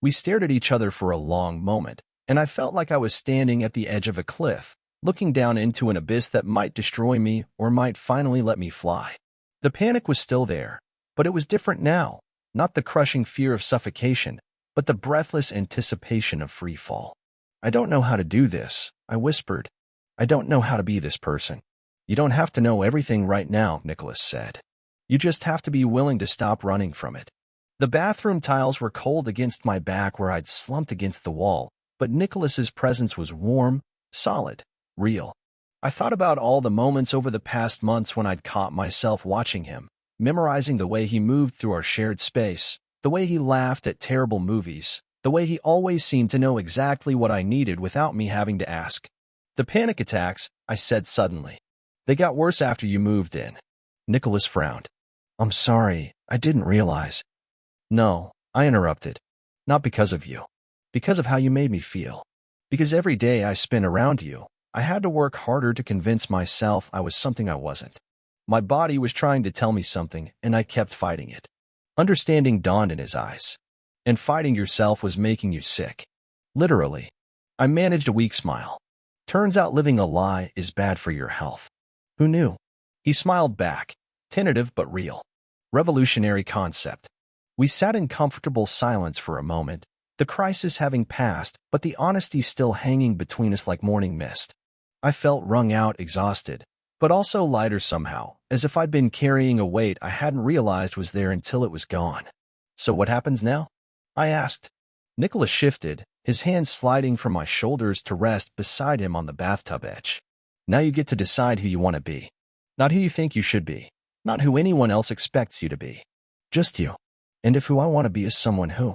We stared at each other for a long moment, and I felt like I was standing at the edge of a cliff, looking down into an abyss that might destroy me or might finally let me fly. The panic was still there, but it was different now, not the crushing fear of suffocation, but the breathless anticipation of free fall. I don't know how to do this, I whispered. I don't know how to be this person. You don't have to know everything right now, Nicholas said. You just have to be willing to stop running from it. The bathroom tiles were cold against my back where I'd slumped against the wall, but Nicholas's presence was warm, solid, real. I thought about all the moments over the past months when I'd caught myself watching him, memorizing the way he moved through our shared space, the way he laughed at terrible movies, the way he always seemed to know exactly what I needed without me having to ask. The panic attacks, I said suddenly. They got worse after you moved in. Nicholas frowned. I'm sorry, I didn't realize. No, I interrupted. Not because of you. Because of how you made me feel. Because every day I spent around you, I had to work harder to convince myself I was something I wasn't. My body was trying to tell me something, and I kept fighting it. Understanding dawned in his eyes. And fighting yourself was making you sick. Literally. I managed a weak smile. Turns out living a lie is bad for your health. Who knew? He smiled back, tentative but real. Revolutionary concept. We sat in comfortable silence for a moment, the crisis having passed, but the honesty still hanging between us like morning mist. I felt wrung out, exhausted, but also lighter somehow, as if I'd been carrying a weight I hadn't realized was there until it was gone. So what happens now? I asked. Nicholas shifted, his hands sliding from my shoulders to rest beside him on the bathtub edge. Now you get to decide who you want to be. Not who you think you should be. Not who anyone else expects you to be. Just you. And if who I want to be is someone who.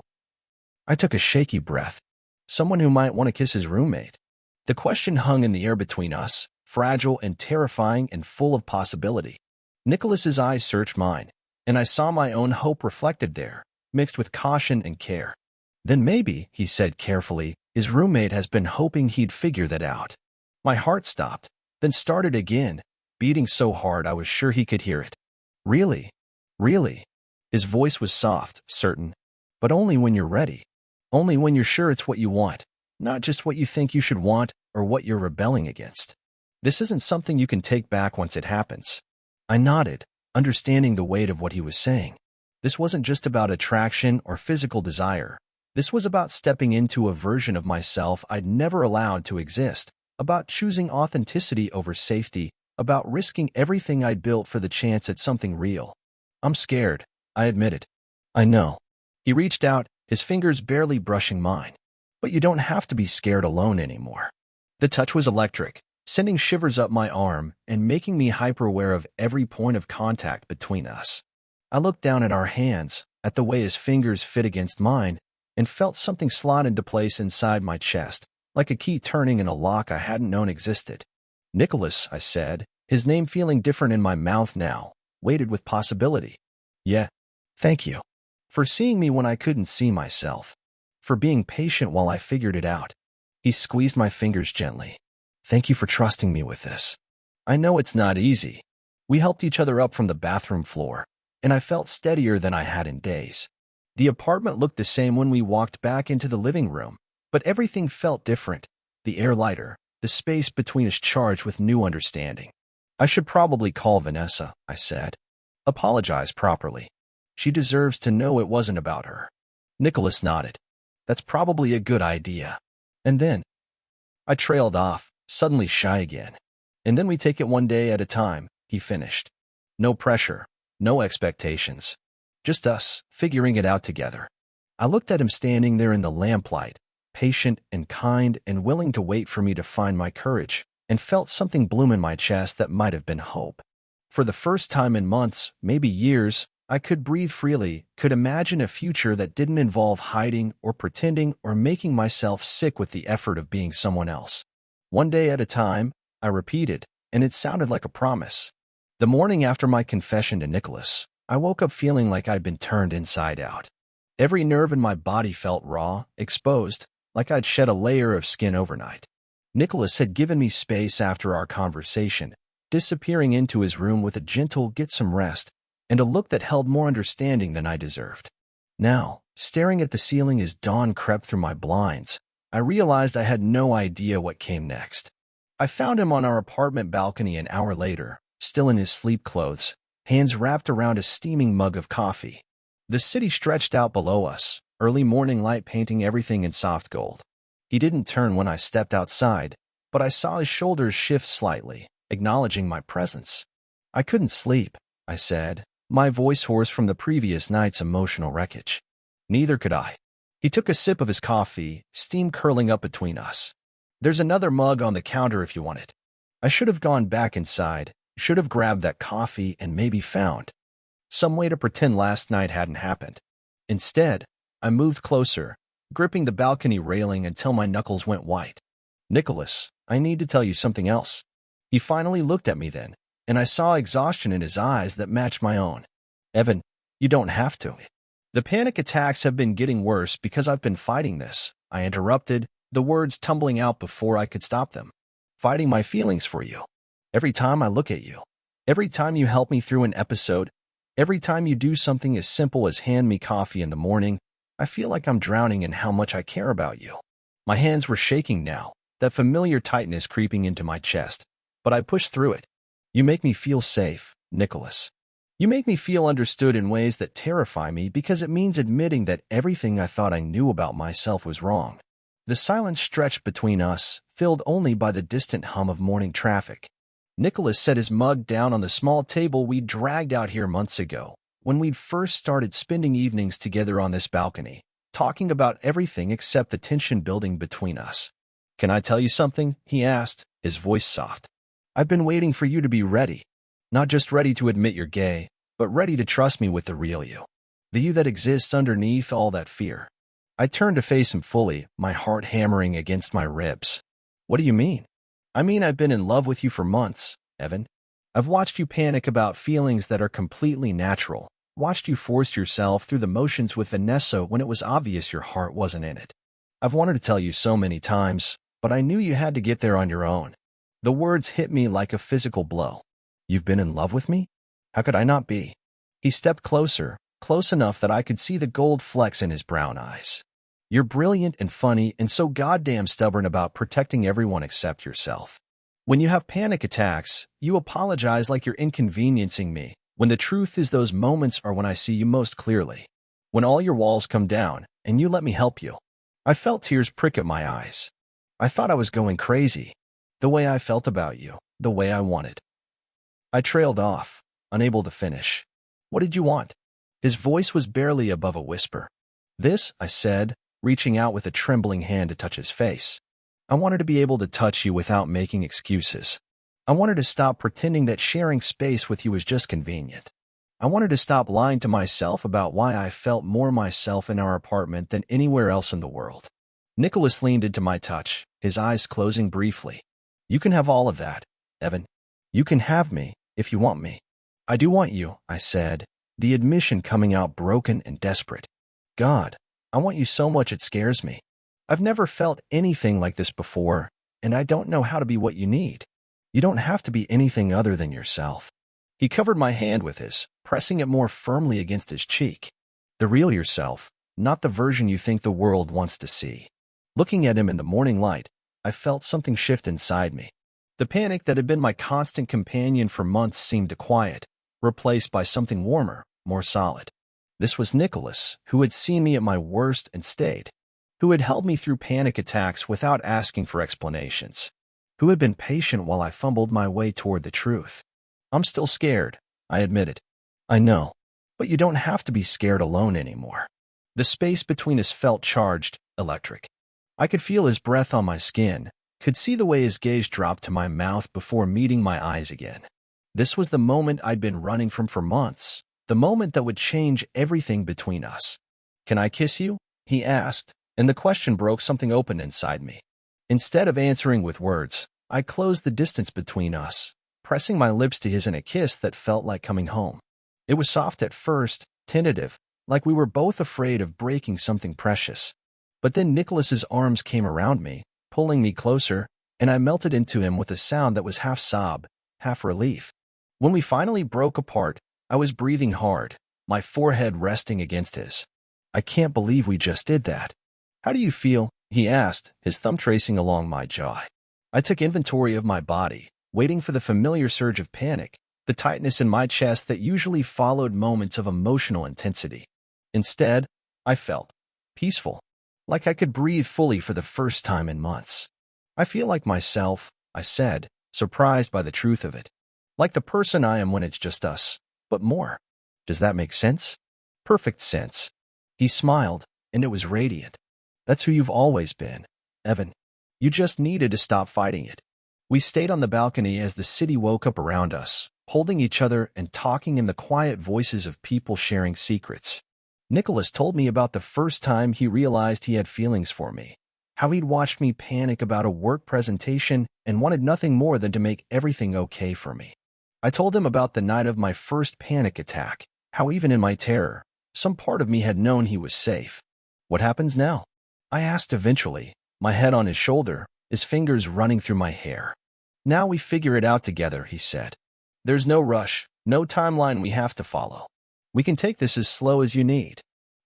I took a shaky breath. Someone who might want to kiss his roommate. The question hung in the air between us, fragile and terrifying and full of possibility. Nicholas's eyes searched mine, and I saw my own hope reflected there, mixed with caution and care. Then maybe, he said carefully, his roommate has been hoping he'd figure that out. My heart stopped, then started again, beating so hard I was sure he could hear it. Really? Really? His voice was soft, certain. But only when you're ready. Only when you're sure it's what you want, not just what you think you should want or what you're rebelling against. This isn't something you can take back once it happens. I nodded, understanding the weight of what he was saying. This wasn't just about attraction or physical desire. This was about stepping into a version of myself I'd never allowed to exist, about choosing authenticity over safety, about risking everything I'd built for the chance at something real. I'm scared, I admitted. I know. He reached out, his fingers barely brushing mine. But you don't have to be scared alone anymore. The touch was electric, sending shivers up my arm and making me hyper-aware of every point of contact between us. I looked down at our hands, at the way his fingers fit against mine, and felt something slot into place inside my chest, like a key turning in a lock I hadn't known existed. Nicholas, I said, his name feeling different in my mouth now, weighted with possibility. Yeah, thank you. For seeing me when I couldn't see myself. For being patient while I figured it out. He squeezed my fingers gently. Thank you for trusting me with this. I know it's not easy. We helped each other up from the bathroom floor, and I felt steadier than I had in days. The apartment looked the same when we walked back into the living room, but everything felt different. The air lighter, the space between us charged with new understanding. I should probably call Vanessa, I said. Apologize properly. She deserves to know it wasn't about her. Nicholas nodded. That's probably a good idea. And then I trailed off, suddenly shy again. And then we take it one day at a time, he finished. No pressure, no expectations. Just us, figuring it out together. I looked at him standing there in the lamplight, patient and kind and willing to wait for me to find my courage, and felt something bloom in my chest that might have been hope. For the first time in months, maybe years, I could breathe freely, could imagine a future that didn't involve hiding or pretending or making myself sick with the effort of being someone else. One day at a time, I repeated, and it sounded like a promise. The morning after my confession to Nicholas, I woke up feeling like I'd been turned inside out. Every nerve in my body felt raw, exposed, like I'd shed a layer of skin overnight. Nicholas had given me space after our conversation, disappearing into his room with a gentle "get some rest" and a look that held more understanding than I deserved. Now, staring at the ceiling as dawn crept through my blinds, I realized I had no idea what came next. I found him on our apartment balcony an hour later, still in his sleep clothes, hands wrapped around a steaming mug of coffee. The city stretched out below us, early morning light painting everything in soft gold. He didn't turn when I stepped outside, but I saw his shoulders shift slightly, acknowledging my presence. I couldn't sleep, I said, my voice hoarse from the previous night's emotional wreckage. Neither could I. He took a sip of his coffee, steam curling up between us. There's another mug on the counter if you want it. I should have gone back inside, should have grabbed that coffee and maybe found some way to pretend last night hadn't happened. Instead, I moved closer, gripping the balcony railing until my knuckles went white. Nicholas, I need to tell you something else. He finally looked at me then, and I saw exhaustion in his eyes that matched my own. Evan, you don't have to. The panic attacks have been getting worse because I've been fighting this, I interrupted, the words tumbling out before I could stop them. Fighting my feelings for you. Every time I look at you. Every time you help me through an episode. Every time you do something as simple as hand me coffee in the morning, I feel like I'm drowning in how much I care about you. My hands were shaking now, that familiar tightness creeping into my chest, but I pushed through it. You make me feel safe, Nicholas. You make me feel understood in ways that terrify me because it means admitting that everything I thought I knew about myself was wrong. The silence stretched between us, filled only by the distant hum of morning traffic. Nicholas set his mug down on the small table we'd dragged out here months ago, when we'd first started spending evenings together on this balcony, talking about everything except the tension building between us. Can I tell you something? He asked, his voice soft. I've been waiting for you to be ready. Not just ready to admit you're gay, but ready to trust me with the real you. The you that exists underneath all that fear. I turned to face him fully, my heart hammering against my ribs. What do you mean? I mean I've been in love with you for months, Evan. I've watched you panic about feelings that are completely natural, watched you force yourself through the motions with Vanessa when it was obvious your heart wasn't in it. I've wanted to tell you so many times, but I knew you had to get there on your own. The words hit me like a physical blow. You've been in love with me? How could I not be? He stepped closer, close enough that I could see the gold flecks in his brown eyes. You're brilliant and funny and so goddamn stubborn about protecting everyone except yourself. When you have panic attacks, you apologize like you're inconveniencing me, when the truth is those moments are when I see you most clearly. When all your walls come down, and you let me help you. I felt tears prick at my eyes. I thought I was going crazy. The way I felt about you, the way I wanted. I trailed off, unable to finish. What did you want? His voice was barely above a whisper. This, I said, reaching out with a trembling hand to touch his face. I wanted to be able to touch you without making excuses. I wanted to stop pretending that sharing space with you was just convenient. I wanted to stop lying to myself about why I felt more myself in our apartment than anywhere else in the world. Nicholas leaned into my touch, his eyes closing briefly. You can have all of that, Evan. You can have me, if you want me. I do want you, I said, the admission coming out broken and desperate. God, I want you so much it scares me. I've never felt anything like this before, and I don't know how to be what you need. You don't have to be anything other than yourself. He covered my hand with his, pressing it more firmly against his cheek. The real yourself, not the version you think the world wants to see. Looking at him in the morning light, I felt something shift inside me. The panic that had been my constant companion for months seemed to quiet, replaced by something warmer, more solid. This was Nicholas, who had seen me at my worst and stayed, who had held me through panic attacks without asking for explanations, who had been patient while I fumbled my way toward the truth. I'm still scared, I admitted. I know, but you don't have to be scared alone anymore. The space between us felt charged, electric. I could feel his breath on my skin, could see the way his gaze dropped to my mouth before meeting my eyes again. This was the moment I'd been running from for months, the moment that would change everything between us. Can I kiss you? He asked, and the question broke something open inside me. Instead of answering with words, I closed the distance between us, pressing my lips to his in a kiss that felt like coming home. It was soft at first, tentative, like we were both afraid of breaking something precious. But then Nicholas's arms came around me, pulling me closer, and I melted into him with a sound that was half sob, half relief. When we finally broke apart, I was breathing hard, my forehead resting against his. I can't believe we just did that. How do you feel? He asked, his thumb tracing along my jaw. I took inventory of my body, waiting for the familiar surge of panic, the tightness in my chest that usually followed moments of emotional intensity. Instead, I felt peaceful, like I could breathe fully for the first time in months. I feel like myself, I said, surprised by the truth of it. Like the person I am when it's just us, but more. Does that make sense? Perfect sense. He smiled, and it was radiant. That's who you've always been, Evan. You just needed to stop fighting it. We stayed on the balcony as the city woke up around us, holding each other and talking in the quiet voices of people sharing secrets. Nicholas told me about the first time he realized he had feelings for me, how he'd watched me panic about a work presentation and wanted nothing more than to make everything okay for me. I told him about the night of my first panic attack, how even in my terror, some part of me had known he was safe. What happens now? I asked eventually, my head on his shoulder, his fingers running through my hair. Now we figure it out together, he said. There's no rush, no timeline we have to follow. We can take this as slow as you need.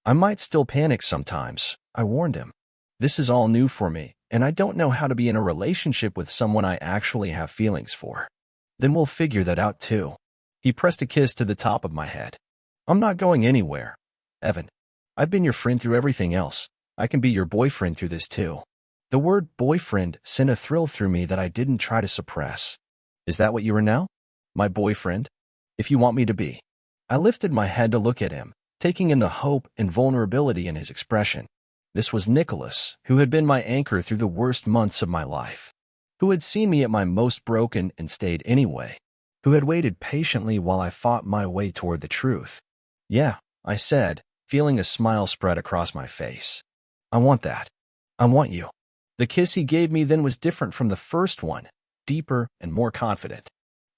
I might still panic sometimes, I warned him. This is all new for me, and I don't know how to be in a relationship with someone I actually have feelings for. Then we'll figure that out too. He pressed a kiss to the top of my head. I'm not going anywhere, Evan. I've been your friend through everything else. I can be your boyfriend through this too. The word boyfriend sent a thrill through me that I didn't try to suppress. Is that what you are now? My boyfriend? If you want me to be. I lifted my head to look at him, taking in the hope and vulnerability in his expression. This was Nicholas, who had been my anchor through the worst months of my life, who had seen me at my most broken and stayed anyway, who had waited patiently while I fought my way toward the truth. Yeah, I said, feeling a smile spread across my face. I want that. I want you. The kiss he gave me then was different from the first one, deeper and more confident.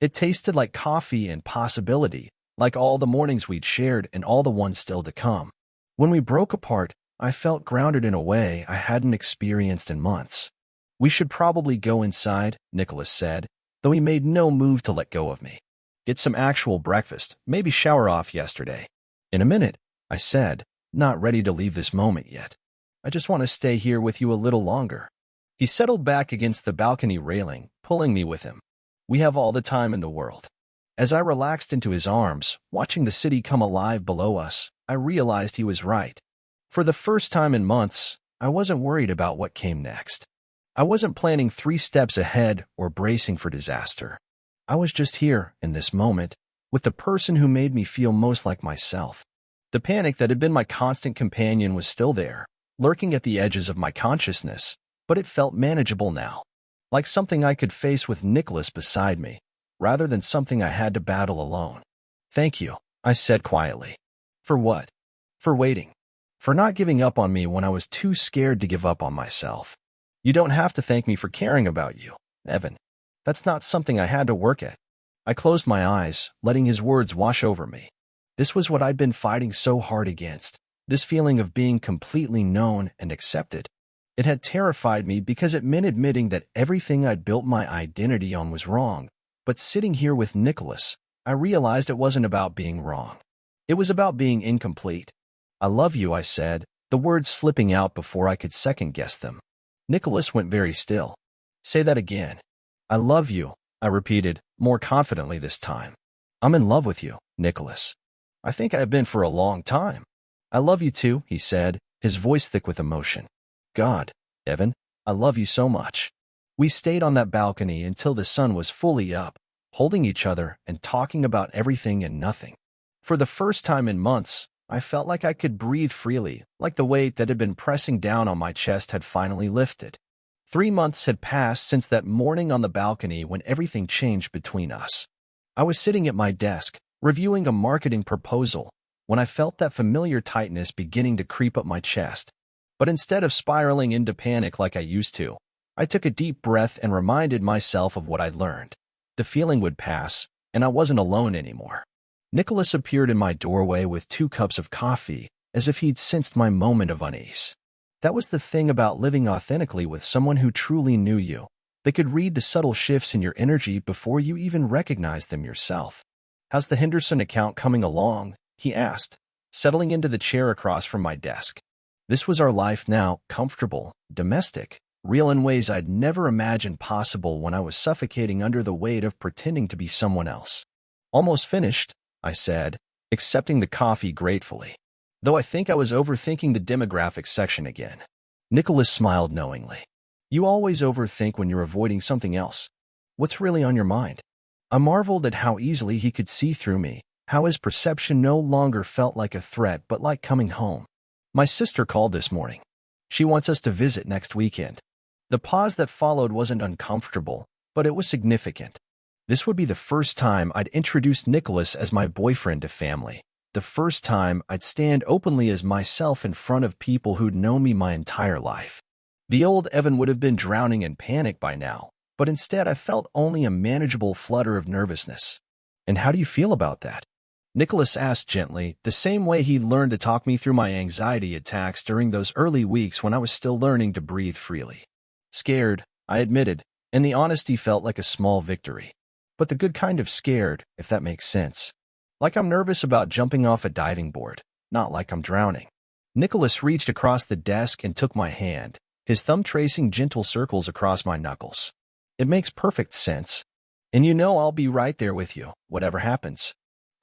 It tasted like coffee and possibility, like all the mornings we'd shared and all the ones still to come. When we broke apart, I felt grounded in a way I hadn't experienced in months. We should probably go inside, Nicholas said, though he made no move to let go of me. Get some actual breakfast, maybe shower off yesterday. In a minute, I said, not ready to leave this moment yet. I just want to stay here with you a little longer. He settled back against the balcony railing, pulling me with him. We have all the time in the world. As I relaxed into his arms, watching the city come alive below us, I realized he was right. For the first time in months, I wasn't worried about what came next. I wasn't planning 3 steps ahead or bracing for disaster. I was just here, in this moment, with the person who made me feel most like myself. The panic that had been my constant companion was still there, lurking at the edges of my consciousness, but it felt manageable now, like something I could face with Nicholas beside me, rather than something I had to battle alone. Thank you, I said quietly. For what? For waiting. For not giving up on me when I was too scared to give up on myself. You don't have to thank me for caring about you, Evan. That's not something I had to work at. I closed my eyes, letting his words wash over me. This was what I'd been fighting so hard against, this feeling of being completely known and accepted. It had terrified me because it meant admitting that everything I'd built my identity on was wrong. But sitting here with Nicholas, I realized it wasn't about being wrong. It was about being incomplete. I love you, I said, the words slipping out before I could second-guess them. Nicholas went very still. Say that again. I love you, I repeated, more confidently this time. I'm in love with you, Nicholas. I think I have been for a long time. I love you too, he said, his voice thick with emotion. God, Evan, I love you so much. We stayed on that balcony until the sun was fully up, holding each other and talking about everything and nothing. For the first time in months, I felt like I could breathe freely, like the weight that had been pressing down on my chest had finally lifted. 3 months had passed since that morning on the balcony when everything changed between us. I was sitting at my desk, reviewing a marketing proposal, when I felt that familiar tightness beginning to creep up my chest. But instead of spiraling into panic like I used to, I took a deep breath and reminded myself of what I'd learned. The feeling would pass, and I wasn't alone anymore. Nicholas appeared in my doorway with 2 cups of coffee, as if he'd sensed my moment of unease. That was the thing about living authentically with someone who truly knew you. They could read the subtle shifts in your energy before you even recognized them yourself. How's the Henderson account coming along? He asked, settling into the chair across from my desk. This was our life now, comfortable, domestic, real in ways I'd never imagined possible when I was suffocating under the weight of pretending to be someone else. Almost finished, I said, accepting the coffee gratefully. Though I think I was overthinking the demographics section again. Nicholas smiled knowingly. You always overthink when you're avoiding something else. What's really on your mind? I marveled at how easily he could see through me, how his perception no longer felt like a threat but like coming home. My sister called this morning. She wants us to visit next weekend. The pause that followed wasn't uncomfortable, but it was significant. This would be the first time I'd introduced Nicholas as my boyfriend to family. The first time I'd stand openly as myself in front of people who'd known me my entire life. The old Evan would have been drowning in panic by now, but instead I felt only a manageable flutter of nervousness. And how do you feel about that? Nicholas asked gently, the same way he'd learned to talk me through my anxiety attacks during those early weeks when I was still learning to breathe freely. Scared, I admitted, and the honesty felt like a small victory. But the good kind of scared, if that makes sense. Like I'm nervous about jumping off a diving board, not like I'm drowning. Nicholas reached across the desk and took my hand, his thumb tracing gentle circles across my knuckles. It makes perfect sense. And you know I'll be right there with you, whatever happens.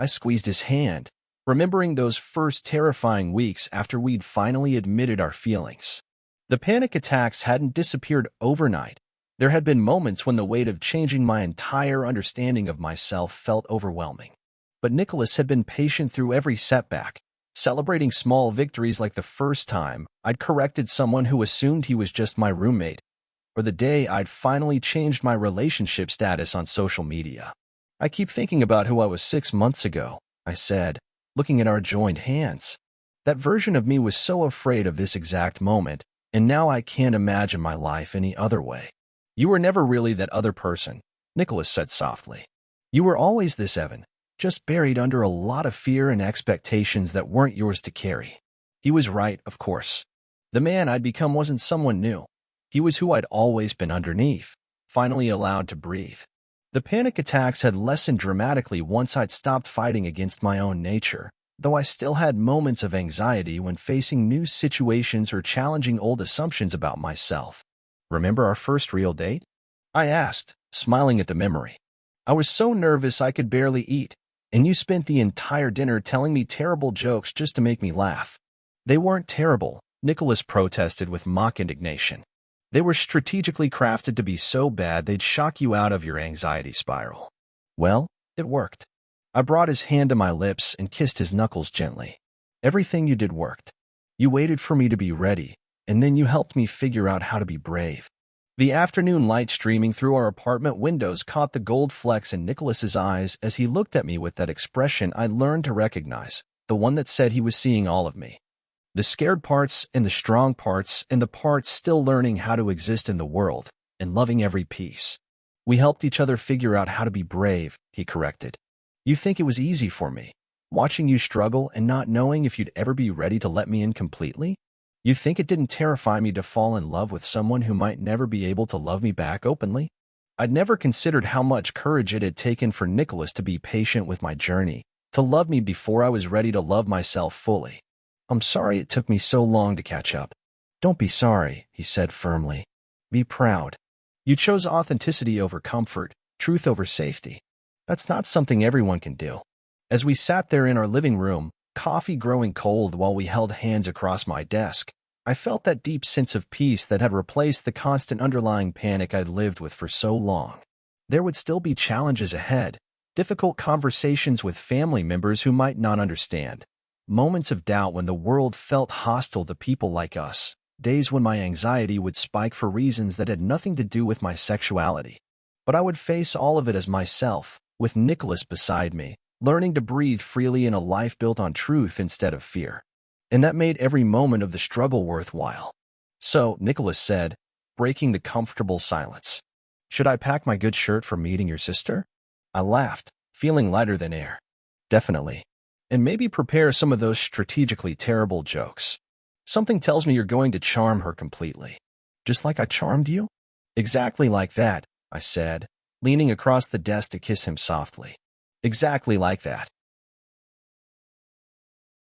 I squeezed his hand, remembering those first terrifying weeks after we'd finally admitted our feelings. The panic attacks hadn't disappeared overnight. There had been moments when the weight of changing my entire understanding of myself felt overwhelming. But Nicholas had been patient through every setback, celebrating small victories like the first time I'd corrected someone who assumed he was just my roommate, or the day I'd finally changed my relationship status on social media. I keep thinking about who I was 6 months ago, I said, looking at our joined hands. That version of me was so afraid of this exact moment, and now I can't imagine my life any other way. You were never really that other person, Nicholas said softly. You were always this Evan, just buried under a lot of fear and expectations that weren't yours to carry. He was right, of course. The man I'd become wasn't someone new. He was who I'd always been underneath, finally allowed to breathe. The panic attacks had lessened dramatically once I'd stopped fighting against my own nature, though I still had moments of anxiety when facing new situations or challenging old assumptions about myself. Remember our first real date? I asked, smiling at the memory. I was so nervous I could barely eat, and you spent the entire dinner telling me terrible jokes just to make me laugh. They weren't terrible, Nicholas protested with mock indignation. They were strategically crafted to be so bad they'd shock you out of your anxiety spiral. Well, it worked. I brought his hand to my lips and kissed his knuckles gently. Everything you did worked. You waited for me to be ready, and then you helped me figure out how to be brave. The afternoon light streaming through our apartment windows caught the gold flecks in Nicholas's eyes as he looked at me with that expression I'd learned to recognize, the one that said he was seeing all of me. The scared parts and the strong parts and the parts still learning how to exist in the world and loving every piece. We helped each other figure out how to be brave, he corrected. You think it was easy for me, watching you struggle and not knowing if you'd ever be ready to let me in completely? You think it didn't terrify me to fall in love with someone who might never be able to love me back openly? I'd never considered how much courage it had taken for Nicholas to be patient with my journey, to love me before I was ready to love myself fully. I'm sorry it took me so long to catch up. Don't be sorry, he said firmly. Be proud. You chose authenticity over comfort, truth over safety. That's not something everyone can do. As we sat there in our living room, coffee growing cold while we held hands across my desk, I felt that deep sense of peace that had replaced the constant underlying panic I'd lived with for so long. There would still be challenges ahead, difficult conversations with family members who might not understand, moments of doubt when the world felt hostile to people like us, days when my anxiety would spike for reasons that had nothing to do with my sexuality. But I would face all of it as myself, with Nicholas beside me, learning to breathe freely in a life built on truth instead of fear. And that made every moment of the struggle worthwhile. So, Nicholas said, breaking the comfortable silence, "Should I pack my good shirt for meeting your sister?" I laughed, feeling lighter than air. "Definitely. And maybe prepare some of those strategically terrible jokes. Something tells me you're going to charm her completely. Just like I charmed you?" "Exactly like that," I said, leaning across the desk to kiss him softly. "Exactly like that."